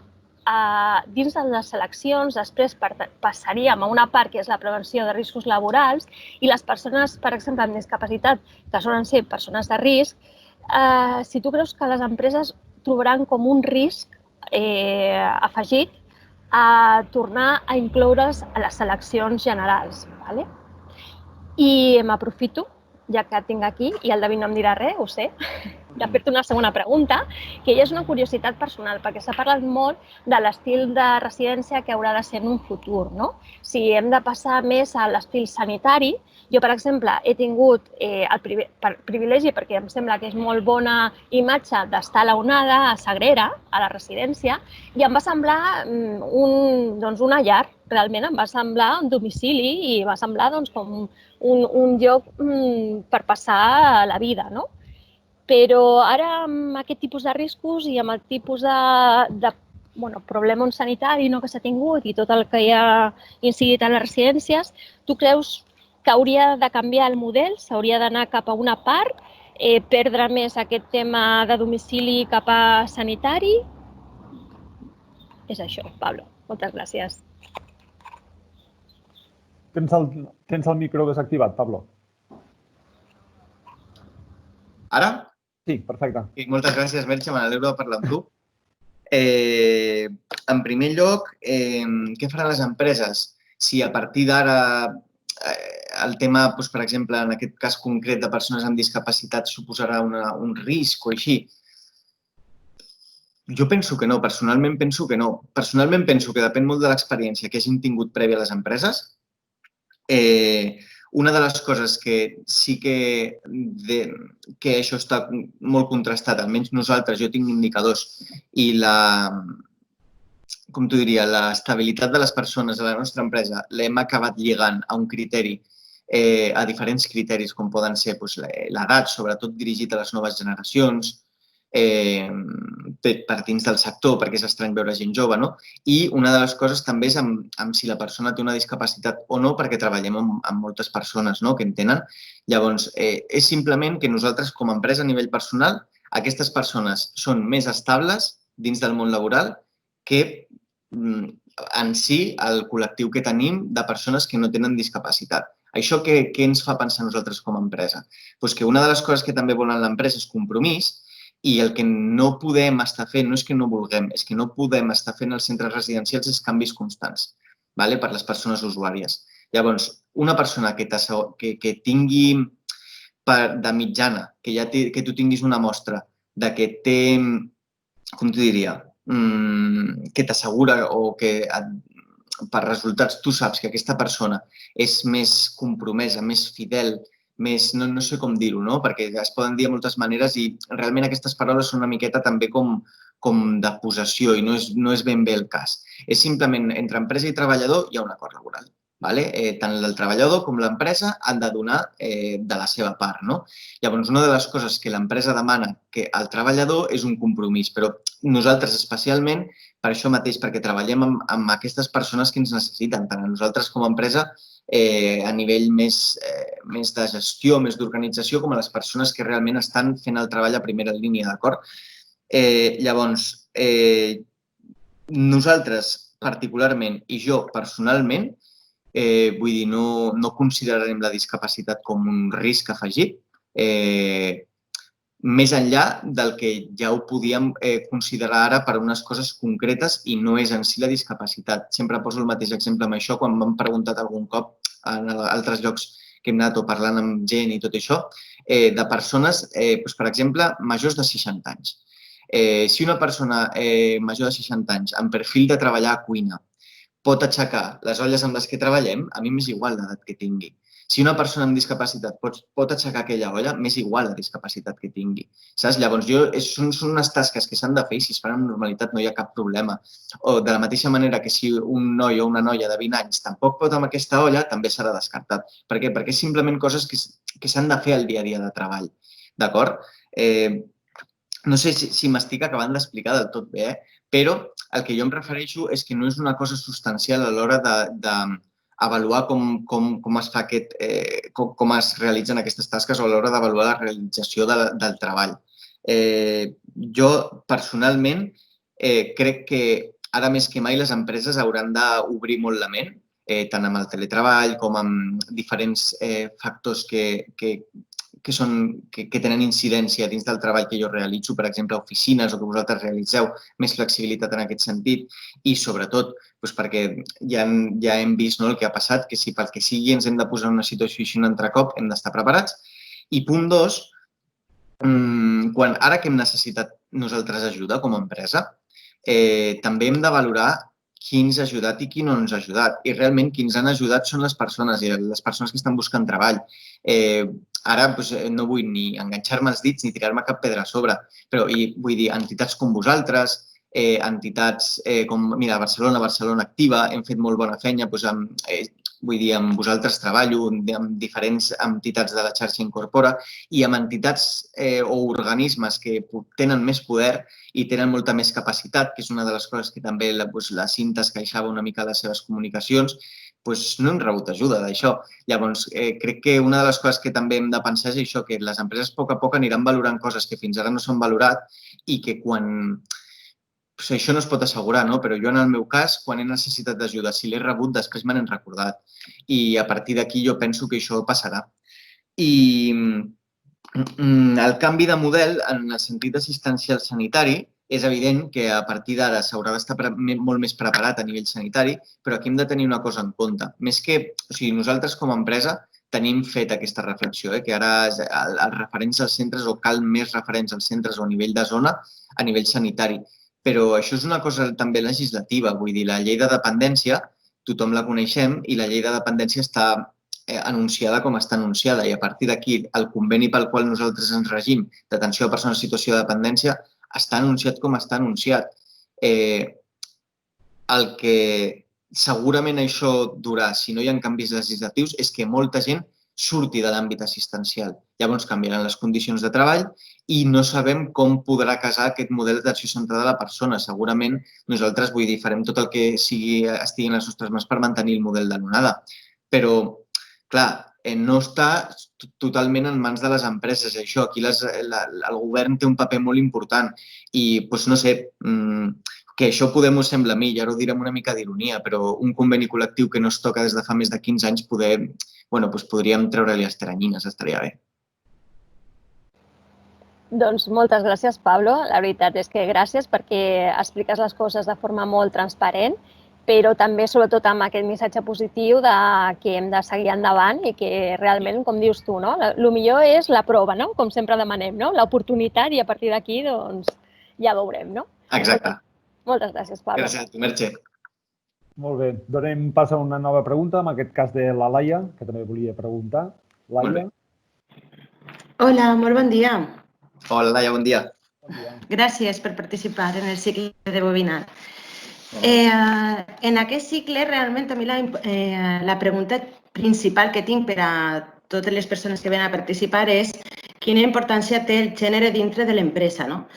dins de les seleccions després passaríem a una part que és la prevenció de riscos laborals i les persones, per exemple, amb discapacitat, que solen ser persones de risc, si tu creus que les empreses trobaran com un risc afegit a tornar a incloure's a les seleccions generals. I m'aprofito, ja que et tinc aquí, i el David no em dirà res, ho sé, de fer-te una segona pregunta, que ja és una curiositat personal, perquè s'ha parlat molt de l'estil de residència que haurà de ser en un futur, no? Si hem de passar més a l'estil sanitari, jo, per exemple, he tingut el privilegi, perquè em sembla que és molt bona imatge d'estar a la Onada, a Sagrera, a la residència, i em va semblar una llar, realment em va semblar un domicili i va semblar com un lloc per passar la vida, no? Però ara, amb aquest tipus de riscos i amb el tipus de problema sanitari que s'ha tingut i tot el que hi ha incidit a les residències, tu creus que hauria de canviar el model? S'hauria d'anar cap a una part? Perdre més aquest tema de domicili cap a sanitari? És això, Pablo. Moltes gràcies. Tens el micro desactivat, Pablo. Ara? Sí, perfecte. Moltes gràcies, Merche, me n'alegro de parlar amb tu. En primer lloc, què faran les empreses? Si a partir d'ara el tema, per exemple, en aquest cas concret de persones amb discapacitat suposarà un risc o així? Jo penso que no, personalment penso que no. Personalment penso que depèn molt de l'experiència que hagin tingut prèvia a les empreses. Una de les coses que sí que això està molt contrastat, almenys nosaltres, jo tinc indicadors, i l'estabilitat de les persones a la nostra empresa l'hem acabat lligant a un criteri, a diferents criteris, com poden ser l'edat, sobretot dirigit a les noves generacions, per dins del sector, perquè és estrany veure gent jove, no? I una de les coses també és amb si la persona té una discapacitat o no, perquè treballem amb moltes persones que en tenen. Llavors, és simplement que nosaltres, com a empresa a nivell personal, aquestes persones són més estables dins del món laboral que en si el col·lectiu que tenim de persones que no tenen discapacitat. Això què ens fa pensar nosaltres com a empresa? Doncs que una de les coses que també volen l'empresa és compromís, i el que no podem estar fent, no és que no vulguem, és que no podem estar fent als centres residencials és canvis constants per les persones usuàries. Llavors, una persona que tingui de mitjana, que tu tinguis una mostra de que té, com t'ho diria, que t'assegura o que per resultats tu saps que aquesta persona és més compromesa, més fidel, més, no sé com dir-ho, no? Perquè es poden dir de moltes maneres i realment aquestes paraules són una miqueta també com de possessió i no és ben bé el cas. És simplement entre empresa i treballador hi ha un acord laboral. Tant el treballador com l'empresa han de donar de la seva part. Llavors, una de les coses que l'empresa demana al treballador és un compromís, però nosaltres especialment, per això mateix, perquè treballem amb aquestes persones que ens necessiten, tant a nosaltres com a empresa, a nivell més de gestió, més d'organització, com a les persones que realment estan fent el treball a primera línia, d'acord? Llavors, nosaltres particularment i jo personalment, vull dir, no considerarem la discapacitat com un risc afegit, més enllà del que ja ho podíem considerar ara per unes coses concretes i no és en si la discapacitat. Sempre poso el mateix exemple amb això quan m'han preguntat algun cop en altres llocs que hem anat o parlant amb gent i tot això, de persones, per exemple, majors de 60 anys. Si una persona major de 60 anys amb perfil de treballar a cuina pot aixecar les olles amb les que treballem, a mi m'és igual l'edat que tingui. Si una persona amb discapacitat pot aixecar aquella olla, m'és igual la discapacitat que tingui. Saps? Llavors, són unes tasques que s'han de fer i si es fan amb normalitat no hi ha cap problema. O de la mateixa manera que si un noi o una noia de 20 anys tampoc pot amb aquesta olla, també serà descartat. Per què? Perquè és simplement coses que s'han de fer al dia a dia de treball. D'acord? No sé si m'estic acabant d'explicar del tot bé, però el que jo em refereixo és que no és una cosa substancial a l'hora d'avaluar com es realitzen aquestes tasques o a l'hora d'avaluar la realització del treball. Jo, personalment, crec que ara més que mai les empreses hauran d'obrir molt la ment, tant amb el teletreball com amb diferents factors que tenen incidència dins del treball que jo realitzo, per exemple, oficines o que vosaltres realitzeu, més flexibilitat en aquest sentit i, sobretot, perquè ja hem vist el que ha passat, que si pel que sigui ens hem de posar en una situació així un altre cop, hem d'estar preparats. I punt 2, ara que hem necessitat nosaltres ajuda com a empresa, també hem de valorar qui ens ha ajudat i qui no ens ha ajudat. I realment qui ens han ajudat són les persones i les persones que estan buscant treball. Ara no vull ni enganxar-me els dits ni tirar-me cap pedra a sobre, però vull dir, entitats com vosaltres, entitats com, mira, Barcelona Activa, hem fet molt bona feina, vull dir, amb vosaltres treballo, amb diferents entitats de la xarxa Incorpora i amb entitats o organismes que tenen més poder i tenen molta més capacitat, que és una de les coses que també la Cinta es queixava una mica a les seves comunicacions, no hem rebut ajuda d'això. Llavors, crec que una de les coses que també hem de pensar és això, que les empreses a poc aniran valorant coses que fins ara no s'han valorat i que quan... Això no es pot assegurar, no? Però jo, en el meu cas, quan he necessitat d'ajuda, si l'he rebut, després me n'he recordat. I a partir d'aquí jo penso que això passarà. I el canvi de model, en el sentit assistencial sanitari, és evident que a partir d'ara s'haurà d'estar molt més preparat a nivell sanitari, però aquí hem de tenir una cosa en compte. Més que, nosaltres com a empresa tenim fet aquesta reflexió, que ara els referents als centres o cal més referents als centres o a nivell de zona a nivell sanitari. Però això és una cosa també legislativa, vull dir, la llei de dependència, tothom la coneixem i la llei de dependència està anunciada com està anunciada i a partir d'aquí el conveni pel qual nosaltres ens regim d'atenció a persones en situació de dependència està anunciat com està anunciat. El que segurament això durà, si no hi ha canvis legislatius, és que molta gent surti de l'àmbit assistencial. Llavors canviaran les condicions de treball i no sabem com podrà casar aquest model d'atenció centrada a la persona. Segurament nosaltres, vull dir, farem tot el que estigui en les nostres mans per mantenir el model de l'onada. Però, clar, no està totalment en mans de les empreses. Això, aquí el govern té un paper molt important i, no sé, que això Podem ho sembla a mi, i ara ho direm una mica d'ironia, però un conveni col·lectiu que no es toca des de fa més de 15 anys podríem treure-li les teranyines, estaria bé. Doncs moltes gràcies, Pablo. La veritat és que gràcies perquè expliques les coses de forma molt transparent, però també, sobretot, amb aquest missatge positiu que hem de seguir endavant i que realment, com dius tu, el millor és la prova, com sempre demanem, l'oportunitat i a partir d'aquí ja veurem. Exacte. Moltes gràcies, Pablo. Gràcies a tu, Merche. Molt bé. Donem pas a una nova pregunta, en aquest cas de la Laia, que també volia preguntar. Laia. Hola, molt bon dia. Hola, Laia, bon dia. Bon dia. Gràcies per participar en el cicle de webinar. En aquest cicle, realment, a mi la pregunta principal que tinc per a totes les persones que venen a participar és quina importància té el gènere dintre de l'empresa, no?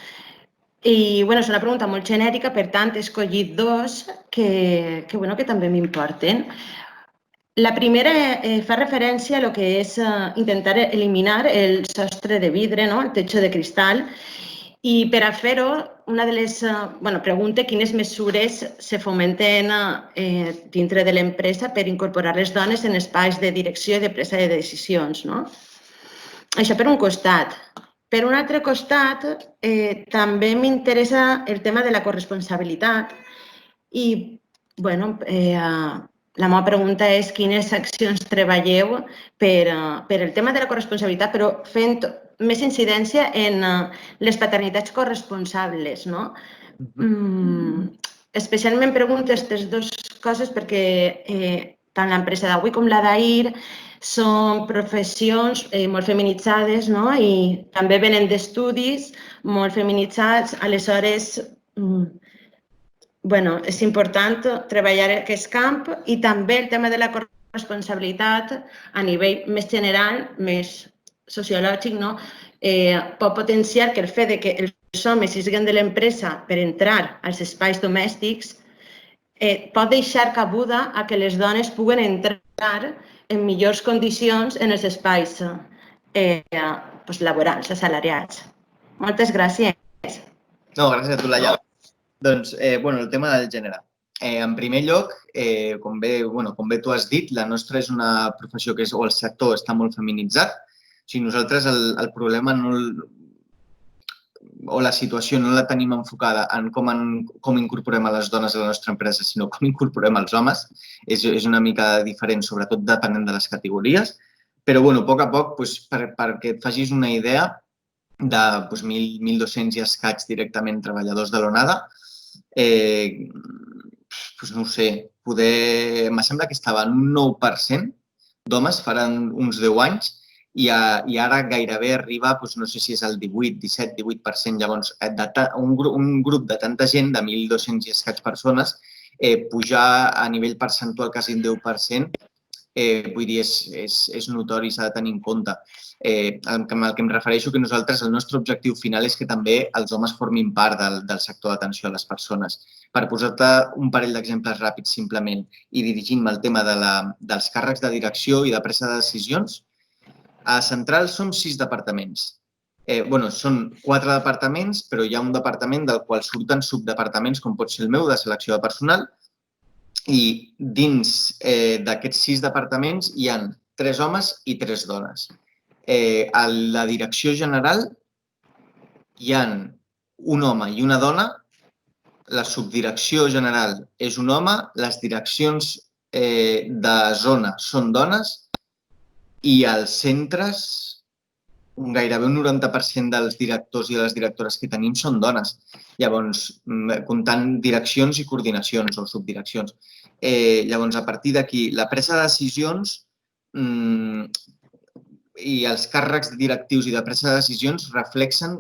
I, és una pregunta molt genèrica, per tant, he escollit dos que també m'importen. La primera fa referència a lo que és intentar eliminar el sostre de vidre, el techo de cristal, i per a fer-ho, una de les pregunta quines mesures se fomenten dintre de l'empresa per incorporar les dones en espais de direcció i de presa de decisions. Això per un costat. Per un altre costat, també m'interessa el tema de la corresponsabilitat i, la meva pregunta és quines accions treballeu per el tema de la corresponsabilitat, però fent més incidència en les paternitats corresponsables. Especialment pregunto aquestes dues coses perquè tant l'empresa d'avui com la d'ahir són professions molt feminitzades i també venen d'estudis molt feminitzats. Aleshores, és important treballar aquest camp i també el tema de la corresponsabilitat a nivell més general, més sociològic, pot potenciar que el fet que els homes siguin de l'empresa per entrar als espais domèstics pot deixar cabuda a que les dones puguen entrar en millors condicions en els espais laborals, assalariats. Moltes gràcies. No, gràcies a tu, Laia. Doncs, el tema del gènere. En primer lloc, com bé tu has dit, la nostra és una professió o el sector està molt feminitzat. O sigui, nosaltres el problema o la situació no la tenim enfocada en com incorporem a les dones a la nostra empresa, sinó com incorporem els homes. És una mica diferent, sobretot depenent de les categories. Però, a poc, perquè et facis una idea, de 1.200 i escaig directament treballadors de l'ONADA, no ho sé, me sembla que estava en un 9% d'homes faran uns 10 anys i ara gairebé arriba, no sé si és el 17-18%. Llavors, un grup de tanta gent, de 1.200 i escaig persones, pujar a nivell percentual quasi un 10%, vull dir, és notori, s'ha de tenir en compte. Amb el que em refereixo que nosaltres, el nostre objectiu final és que també els homes formin part del sector d'atenció a les persones. Per posar-te un parell d'exemples ràpids, simplement, i dirigint-me al tema dels càrrecs de direcció i de presa de decisions, a Central som 6 departaments. Són 4 departaments, però hi ha un departament del qual surten subdepartaments, com pot ser el meu, de selecció de personal, i dins d'aquests 6 departaments hi ha 3 homes i 3 dones. A la direcció general hi ha un home i una dona, la subdirecció general és un home, les direccions de zona són dones i als centres gairebé un 90% dels directors i de les directores que tenim són dones. Llavors, comptant direccions i coordinacions o subdireccions. Llavors, a partir d'aquí, la presa de decisions i els càrrecs directius i de presa de decisions reflexen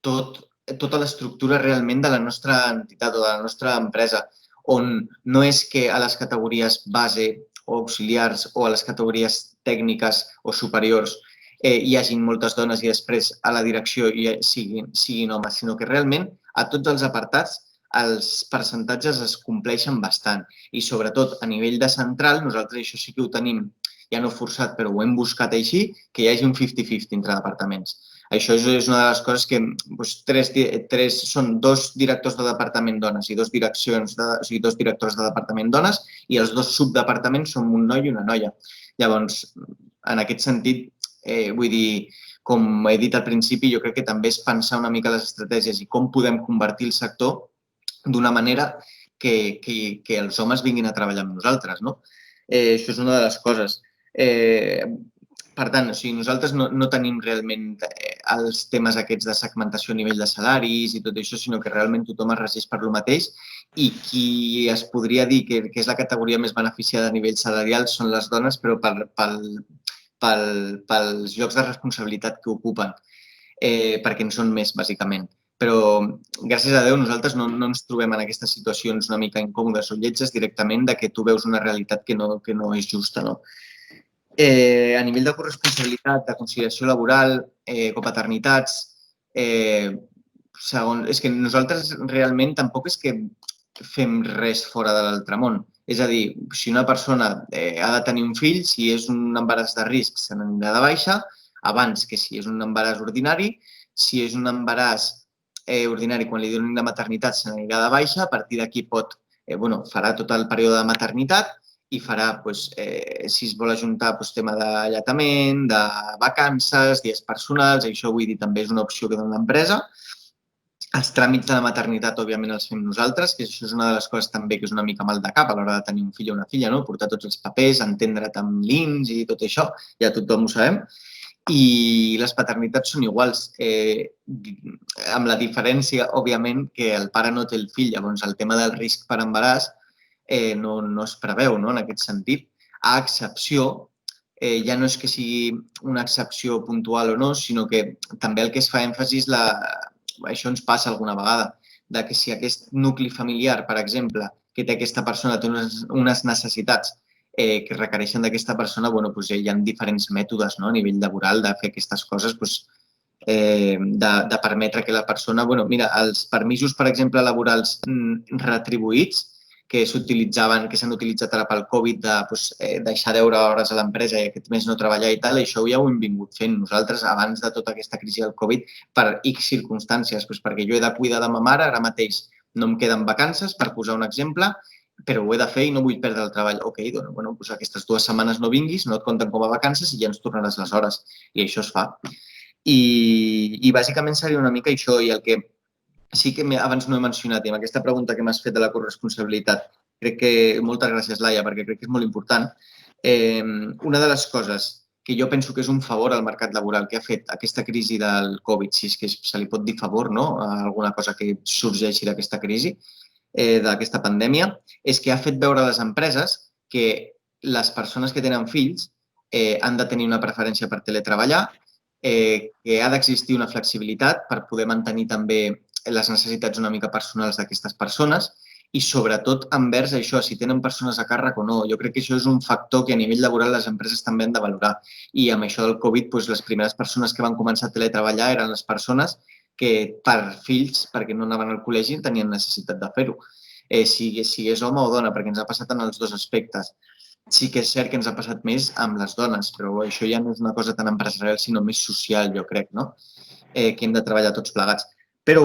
tota l'estructura realment de la nostra entitat o de la nostra empresa, on no és que a les categories base o auxiliars o a les categories tècniques o superiors hi hagin moltes dones i després a la direcció siguin homes, sinó que realment a tots els apartats els percentatges es compleixen bastant i sobretot a nivell de central, nosaltres això sí que ho tenim, ja no forçat, però ho hem buscat així, que hi hagi un 50-50 entre departaments. Això és una de les coses que són 2 directors de departament dones i 2 directors de departament dones i els 2 subdepartaments són un noi i una noia. Llavors, en aquest sentit, vull dir, com he dit al principi, jo crec que també és pensar una mica les estratègies i com podem convertir el sector d'una manera que els homes vinguin a treballar amb nosaltres. Això és una de les coses. Per tant, nosaltres no tenim realment els temes aquests de segmentació a nivell de salaris i tot això, sinó que realment tothom es regeix per lo mateix i qui es podria dir que és la categoria més beneficiada a nivell salarial són les dones, però pels llocs de responsabilitat que ocupen, perquè en són més, bàsicament. Però, gràcies a Déu, nosaltres no ens trobem en aquestes situacions una mica incòmodes o lletges directament de que tu veus una realitat que no és justa, no? A nivell de corresponsabilitat, de conciliació laboral, copaternitats, és que nosaltres realment tampoc és que fem res fora de l'altre món. És a dir, si una persona ha de tenir un fill, si és un embaràs de risc, se n'anirà de baixa, abans que si és un embaràs ordinari. Si és un embaràs ordinari, quan li donin la maternitat, se n'anirà de baixa. A partir d'aquí farà tot el període de maternitat i farà, si es vol ajuntar, tema d'alletament, de vacances, dies personals, això vull dir, també és una opció que dona l'empresa. Els tràmits de la maternitat, òbviament, els fem nosaltres, que això és una de les coses també que és una mica mal de cap a l'hora de tenir un fill o una filla, no? Portar tots els papers, entendre't amb l'INS i tot això, ja tothom ho sabem. I les paternitats són iguals, amb la diferència, òbviament, que el pare no té el fill. Llavors, el tema del risc per embaràs no es preveu, no? En aquest sentit. A excepció, ja no és que sigui una excepció puntual o no, sinó que també el que es fa èmfasi és això ens passa alguna vegada, de que si aquest nucli familiar, per exemple, que té aquesta persona, té unes necessitats que requereixen d'aquesta persona, hi ha diferents mètodes a nivell laboral de fer aquestes coses, de permetre que la persona... Mira, els permisos, per exemple, laborals retribuïts, que s'han utilitzat ara pel Covid, de deixar d'10 hores a l'empresa i aquest mes no treballar i tal, això ja ho hem vingut fent nosaltres abans de tota aquesta crisi del Covid per X circumstàncies, perquè jo he de cuidar de ma mare, ara mateix no em queden vacances, per posar un exemple, però ho he de fer i no vull perdre el treball. Ok, doncs aquestes 2 setmanes no vinguis, no et compten com a vacances i ja ens tornaràs les hores. I això es fa. I bàsicament seria una mica això. I el que sí que abans no he mencionat, i amb aquesta pregunta que m'has fet de la corresponsabilitat, crec que, moltes gràcies, Laia, perquè crec que és molt important. Una de les coses que jo penso que és un favor al mercat laboral que ha fet aquesta crisi del Covid, si és que se li pot dir favor, no?, a alguna cosa que sorgeixi d'aquesta crisi, d'aquesta pandèmia, és que ha fet veure a les empreses que les persones que tenen fills han de tenir una preferència per teletreballar, que ha d'existir una flexibilitat per poder mantenir també les necessitats una mica personals d'aquestes persones i, sobretot, envers això, si tenen persones a càrrec o no. Jo crec que això és un factor que a nivell laboral les empreses també han de valorar. I amb això del Covid, les primeres persones que van començar a teletreballar eren les persones que per fills, perquè no anaven al col·legi, tenien necessitat de fer-ho. Sigués home o dona, perquè ens ha passat en els dos aspectes. Sí que és cert que ens ha passat més amb les dones, però això ja no és una cosa tan empresarial, sinó més social, jo crec, no? Que hem de treballar tots plegats. Però,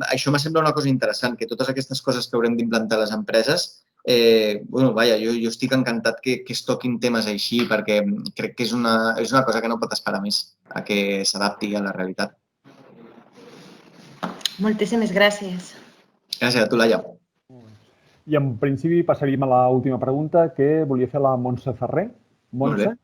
això m'ha semblat una cosa interessant, que totes aquestes coses que haurem d'implantar les empreses, jo estic encantat que es toquin temes així, perquè crec que és una cosa que no pot esperar més a que s'adapti a la realitat. Moltíssimes gràcies. Gràcies a tu, Laia. I en principi passaríem a l'última pregunta que volia fer la Montse Ferrer. Montse?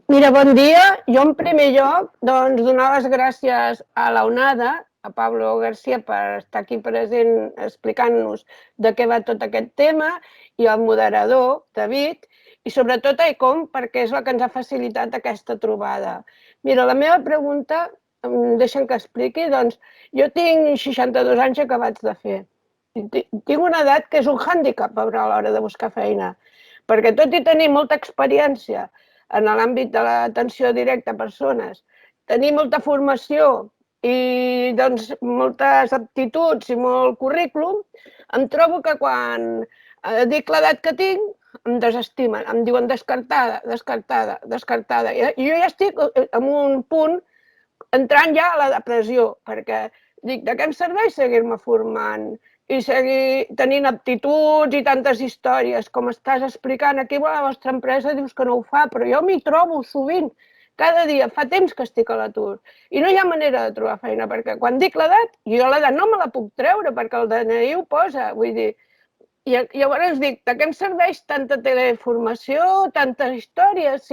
Mira, bon dia. Jo, en primer lloc, donar les gràcies a l'ONADA, a Pablo García, per estar aquí present explicant-nos de què va tot aquest tema, i al moderador, David, i sobretot a ICOM, perquè és la que ens ha facilitat aquesta trobada. Mira, la meva pregunta, em deixen que expliqui, jo tinc 62 anys acabats de fer. Tinc una edat que és un hàndicap a l'hora de buscar feina, perquè tot i tenir molta experiència en l'àmbit de l'atenció directa a persones, tenir molta formació i moltes aptituds i molt currículum, em trobo que quan dic l'edat que tinc, em desestimen, em diuen descartada, descartada, descartada. I jo ja estic en un punt entrant ja a la depressió, perquè dic, de què em serveix seguir-me formant i seguir tenint aptituds i tantes històries com estàs explicant aquí a la vostra empresa, dius que no ho fa, però jo m'hi trobo sovint, cada dia, fa temps que estic a l'atur i no hi ha manera de trobar feina, perquè quan dic l'edat, jo l'edat no me la puc treure perquè el DNI ho posa, vull dir, llavors dic, de què em serveix tanta teleformació, tantes històries,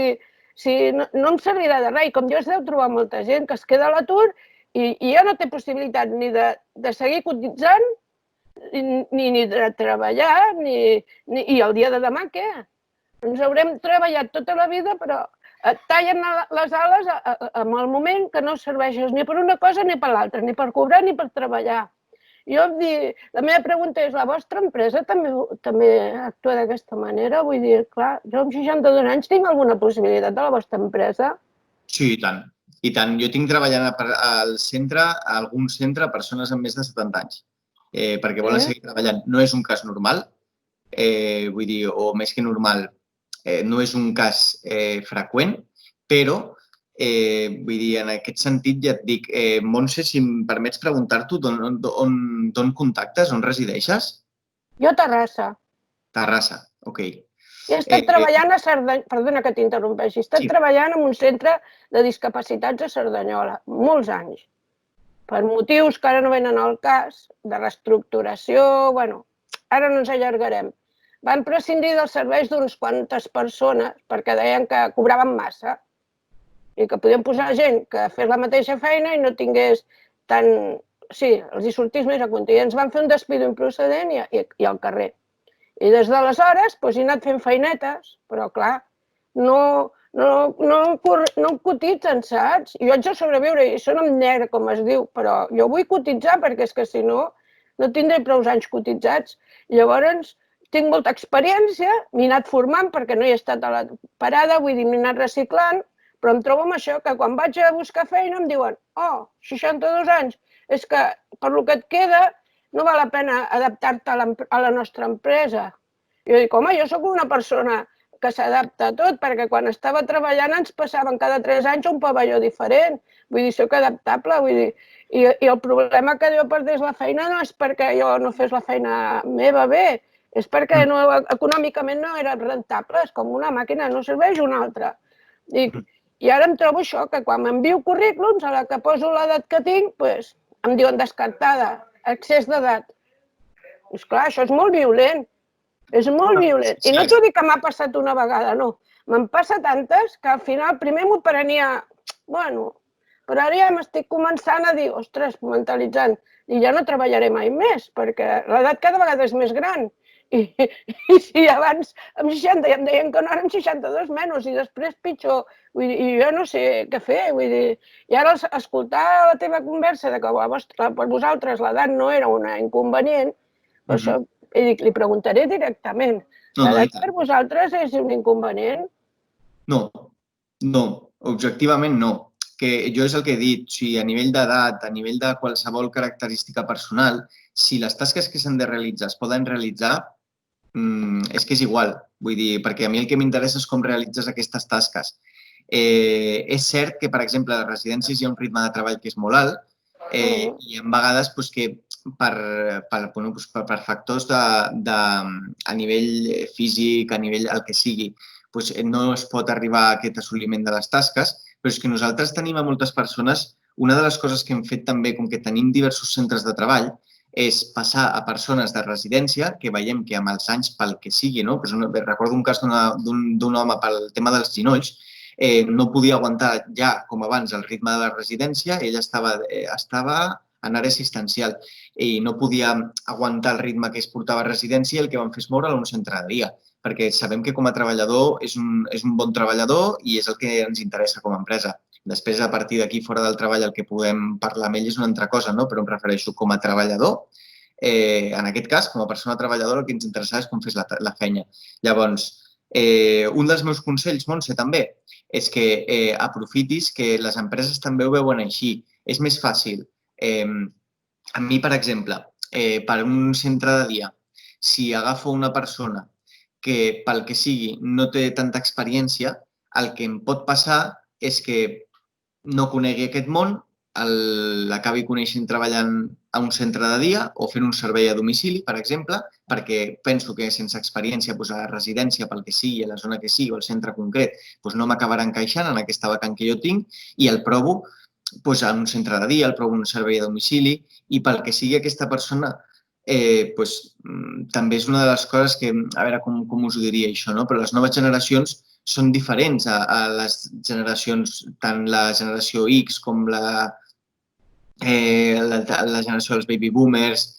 si no em servirà de res. I com jo es deu trobar molta gent que es queda a l'atur i ja no té possibilitat ni de seguir cotitzant, ni de treballar, i el dia de demà què? Ens haurem treballat tota la vida, però et tallen les ales en el moment que no serveixes ni per una cosa ni per l'altra, ni per cobrar ni per treballar. La meva pregunta és, la vostra empresa també actua d'aquesta manera? Vull dir, clar, jo amb 62 anys tinc alguna possibilitat de la vostra empresa? Sí, i tant. I tant. Jo tinc treballant al centre, a algun centre, persones amb més de 70 anys, perquè volen seguir treballant. No és un cas normal, vull dir, o més que normal, no és un cas freqüent, però vull dir, en aquest sentit ja et dic, Montse, si em permets preguntar-t'ho, d'on contactes, on resideixes? Jo a Terrassa. Terrassa, ok. He estat treballant a Cerdanyola, perdona que t'interrompeixi, he estat treballant en un centre de discapacitats a Cerdanyola, molts anys, per motius que ara no venen al cas, de reestructuració, bueno, ara no ens allargarem. Van prescindir dels serveis d'unes quantes persones perquè deien que cobraven massa i que podien posar gent que fes la mateixa feina i no tingués tant... Sí, els hi sortís més a compte. I ens van fer un despido improcedent i al carrer. I des d'aleshores he anat fent feinetes, però clar, no cotitzen, saps? Jo haig de sobreviure i són en negre, com es diu, però jo vull cotitzar perquè és que si no, no tindré prou anys cotitzats. Llavors, tinc molta experiència, m'he anat formant perquè no hi he estat a la parada, vull dir, m'he anat reciclant, però em trobo amb això, que quan vaig a buscar feina em diuen 62 anys, és que per lo que et queda no val la pena adaptar-te a la nostra empresa. Jo dic, home, jo sóc una persona que s'adapta a tot, perquè quan estava treballant ens passaven cada 3 anys a un pavelló diferent. Vull dir, sóc adaptable, vull dir. I el problema que jo perdés la feina no és perquè jo no fes la feina meva bé, és perquè econòmicament no era rentable, és com una màquina, no serveix una altra. I ara em trobo això, que quan m'envio currículums, a la que poso l'edat que tinc, em diuen descartada, excés d'edat. Esclar, això és molt violent. És molt violent. I no t'ho dic que m'ha passat una vegada, no. Me'n passa tantes que al final primer m'ho prenia, bueno, però ara ja m'estic començant a dir, ostres, mentalitzant, i ja no treballaré mai més, perquè l'edat cada vegada és més gran. I si abans amb 60 ja em deien que no, ara amb 62 menys, i després pitjor. I jo no sé què fer. I ara escoltar la teva conversa de que per vosaltres l'edat no era un inconvenient, per això li preguntaré directament. L'edat per vosaltres és un inconvenient? No, objectivament no. Que jo és el que he dit, a nivell d'edat, a nivell de qualsevol característica personal, si les tasques que s'han de realitzar es poden realitzar, és que és igual. Vull dir, perquè a mi el que m'interessa és com realitzes aquestes tasques. És cert que, per exemple, a les residències hi ha un ritme de treball que és molt alt i hi ha vegades que per factors a nivell físic, a nivell el que sigui, no es pot arribar a aquest assoliment de les tasques, però és que nosaltres tenim a moltes persones, una de les coses que hem fet també, com que tenim diversos centres de treball, és passar a persones de residència que veiem que amb els anys, pel que sigui, recordo un cas d'un home pel tema dels ginolls, no podia aguantar ja, com abans, el ritme de la residència, ell estava en àrea assistencial i no podia aguantar el ritme que es portava a residència i el que vam fer és moure'l a un centre de dia, perquè sabem que com a treballador és un bon treballador i és el que ens interessa com a empresa. Després, a partir d'aquí, fora del treball, el que podem parlar amb ell és una altra cosa, però em refereixo com a treballador. En aquest cas, com a persona treballadora, el que ens interessa és com fes la feina. Llavors, un dels meus consells, Montse, també, és que aprofitis que les empreses també ho veuen així. És més fàcil. A mi, per exemple, per un centre de dia, si agafo una persona que, pel que sigui, no té tanta experiència, el que em pot passar és que no conegui aquest món, l'acabi coneixent treballant a un centre de dia o fent un servei a domicili, per exemple, perquè penso que sense experiència a la residència, pel que sigui, a la zona que sigui o al centre concret, no m'acabarà encaixant en aquesta vacant que jo tinc i el provo en un centre de dia, el provo en un servei a domicili i pel que sigui aquesta persona també és una de les coses que, a veure com us ho diria això, no? Però les noves generacions són diferents a les generacions, tant la generació X com la generació dels baby boomers.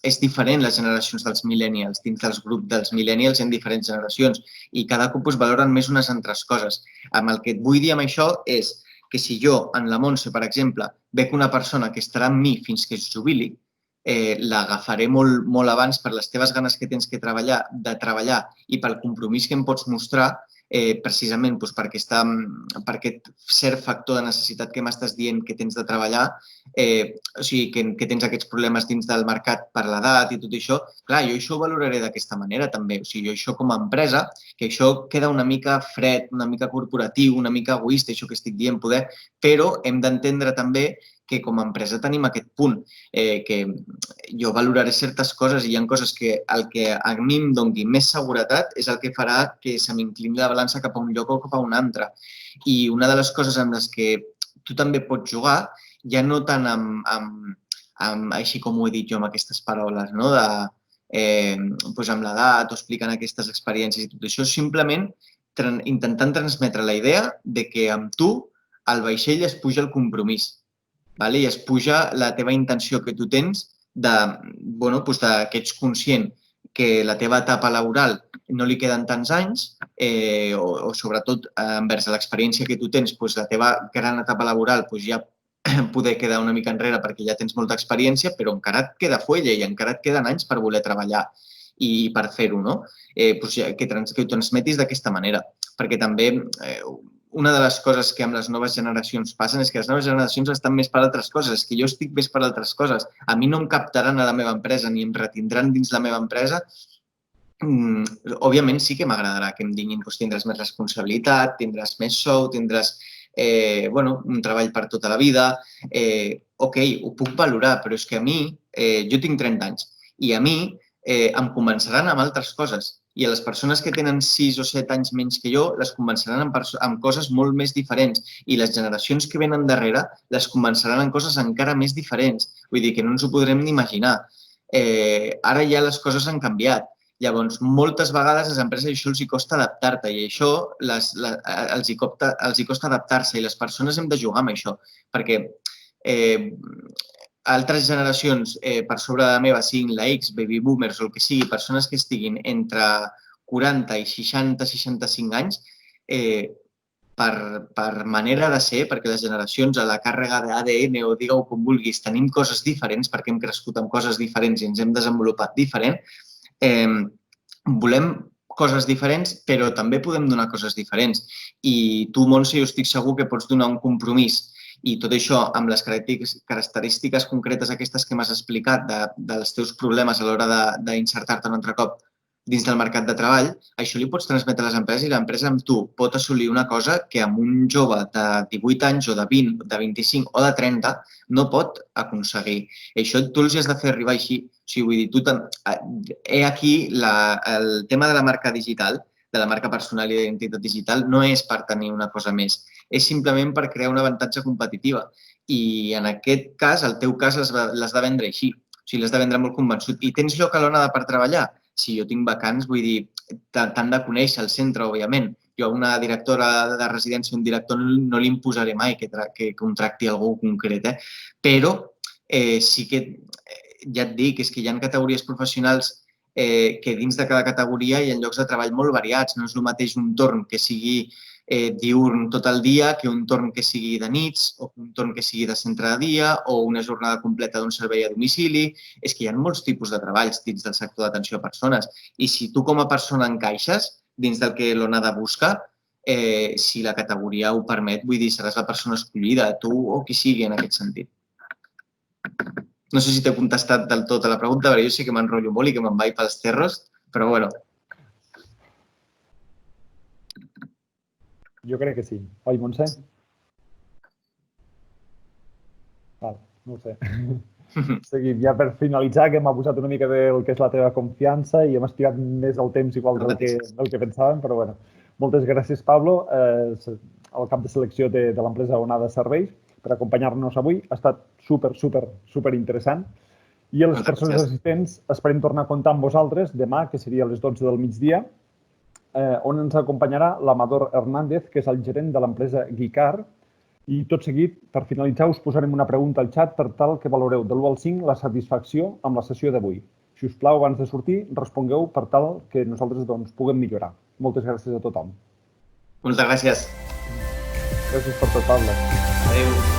És diferent les generacions dels millennials. Dins dels grups dels millennials hi ha diferents generacions i cada cop valoren més unes altres coses. El que et vull dir amb això és que si jo, en la Montse, per exemple, veig una persona que estarà amb mi fins que es jubili, l'agafaré molt abans per les teves ganes que tens de treballar i pel compromís que em pots mostrar, precisament per aquest cert factor de necessitat que m'estàs dient que tens de treballar, o sigui, que tens aquests problemes dins del mercat per l'edat i tot això. Clar, jo això ho valoraré d'aquesta manera també. O sigui, jo això com a empresa, que això queda una mica fred, una mica corporatiu, una mica egoista, això que estic dient, però hem d'entendre també que com a empresa tenim aquest punt, que jo valoraré certes coses i hi ha coses que el que a mi em doni més seguretat és el que farà que se m'inclini la balança cap a un lloc o cap a un altre. I una de les coses amb les que tu també pots jugar, ja no tant així com ho he dit jo amb aquestes paraules, no? Amb l'edat o explicant aquestes experiències i tot això, simplement intentant transmetre la idea de que amb tu al vaixell es puja el compromís. I es puja la teva intenció que tu tens que ets conscient que la teva etapa laboral no li queden tants anys o sobretot envers l'experiència que tu tens, la teva gran etapa laboral ja poder quedar una mica enrere perquè ja tens molta experiència, però encara et queda fuella i encara et queden anys per voler treballar i per fer-ho, no? Que ho transmetis d'aquesta manera, perquè també una de les coses que amb les noves generacions passen és que les noves generacions estan més per altres coses, és que jo estic més per altres coses. A mi no em captaran a la meva empresa ni em retindran dins la meva empresa. Òbviament sí que m'agradarà que em diguin que tindràs més responsabilitat, tindràs més sou, tindràs un treball per tota la vida. Ok, ho puc valorar, però és que a mi, jo tinc 30 anys i a mi em convenceran amb altres coses. I a les persones que tenen 6 o 7 anys menys que jo les convenceran amb coses molt més diferents i les generacions que venen darrere les convenceran en coses encara més diferents. Vull dir que no ens ho podrem ni imaginar. Ara ja les coses han canviat. Llavors, moltes vegades a les empreses això els costa adaptar-te i això els costa adaptar-se i les persones hem de jugar amb això perquè altres generacions per sobre de la meva, siguin la X, baby boomers o el que sigui, persones que estiguin entre 40 i 60-65 anys, per manera de ser, perquè les generacions a la càrrega d'ADN o digue-ho com vulguis, tenim coses diferents perquè hem crescut amb coses diferents i ens hem desenvolupat diferent, volem coses diferents, però també podem donar coses diferents. I tu, Montse, jo estic segur que pots donar un compromís i tot això amb les característiques concretes aquestes que m'has explicat dels teus problemes a l'hora d'insertar-te un altre cop dins del mercat de treball, això li pots transmetre a les empreses i l'empresa amb tu pot assolir una cosa que amb un jove de 18 anys o de 20, de 25 o de 30 no pot aconseguir. I això tu els has de fer arribar així. O sigui, vull dir, aquí el tema de la marca digital, de la marca personal i d'identitat digital, no és per tenir una cosa més, és simplement per crear un avantatge competitiva. I en aquest cas, el teu cas, l'has de vendre així. O sigui, l'has de vendre molt convençut. I tens lloc a l'ONADA per treballar? Si jo tinc vacants, vull dir, t'han de conèixer el centre, òbviament. Jo a una directora de residència o un director no li imposaré mai que contracti algú concret, però sí que, ja et dic, és que hi ha categories professionals que dins de cada categoria hi ha llocs de treball molt variats. No és el mateix un torn que sigui diurn tot el dia que un torn que sigui de nits o un torn que sigui de centre de dia o una jornada completa d'un servei a domicili. És que hi ha molts tipus de treballs dins del sector d'atenció a persones i si tu com a persona encaixes dins del que l'ONADA busca, si la categoria ho permet, vull dir, seràs la persona escollida, tu o qui sigui en aquest sentit. No sé si t'he contestat del tot a la pregunta, però jo sí que m'enrotllo molt i que me'n vaig pels terros, però bueno. Jo crec que sí. Oi, Montse? Val, no ho sé. Seguim. Ja per finalitzar, que hem abusat una mica del que és la teva confiança i hem estirat més el temps igual del que pensàvem, però bueno. Moltes gràcies, Pablo, al cap de selecció de l'empresa ONADA Serveis, per acompanyar-nos avui. Ha estat super interessant I a les persones assistents esperem tornar a comptar amb vosaltres demà, que seria a les 12 del migdia, on ens acompanyarà l'Amador Hernández, que és el gerent de l'empresa Guicar. I tot seguit, per finalitzar, us posarem una pregunta al xat per tal que valoreu de l'1 al 5 la satisfacció amb la sessió d'avui. Si us plau, abans de sortir, respongueu per tal que nosaltres puguem millorar. Moltes gràcies a tothom. Moltes gràcies. Gràcies per tot, Pablo. Adéu.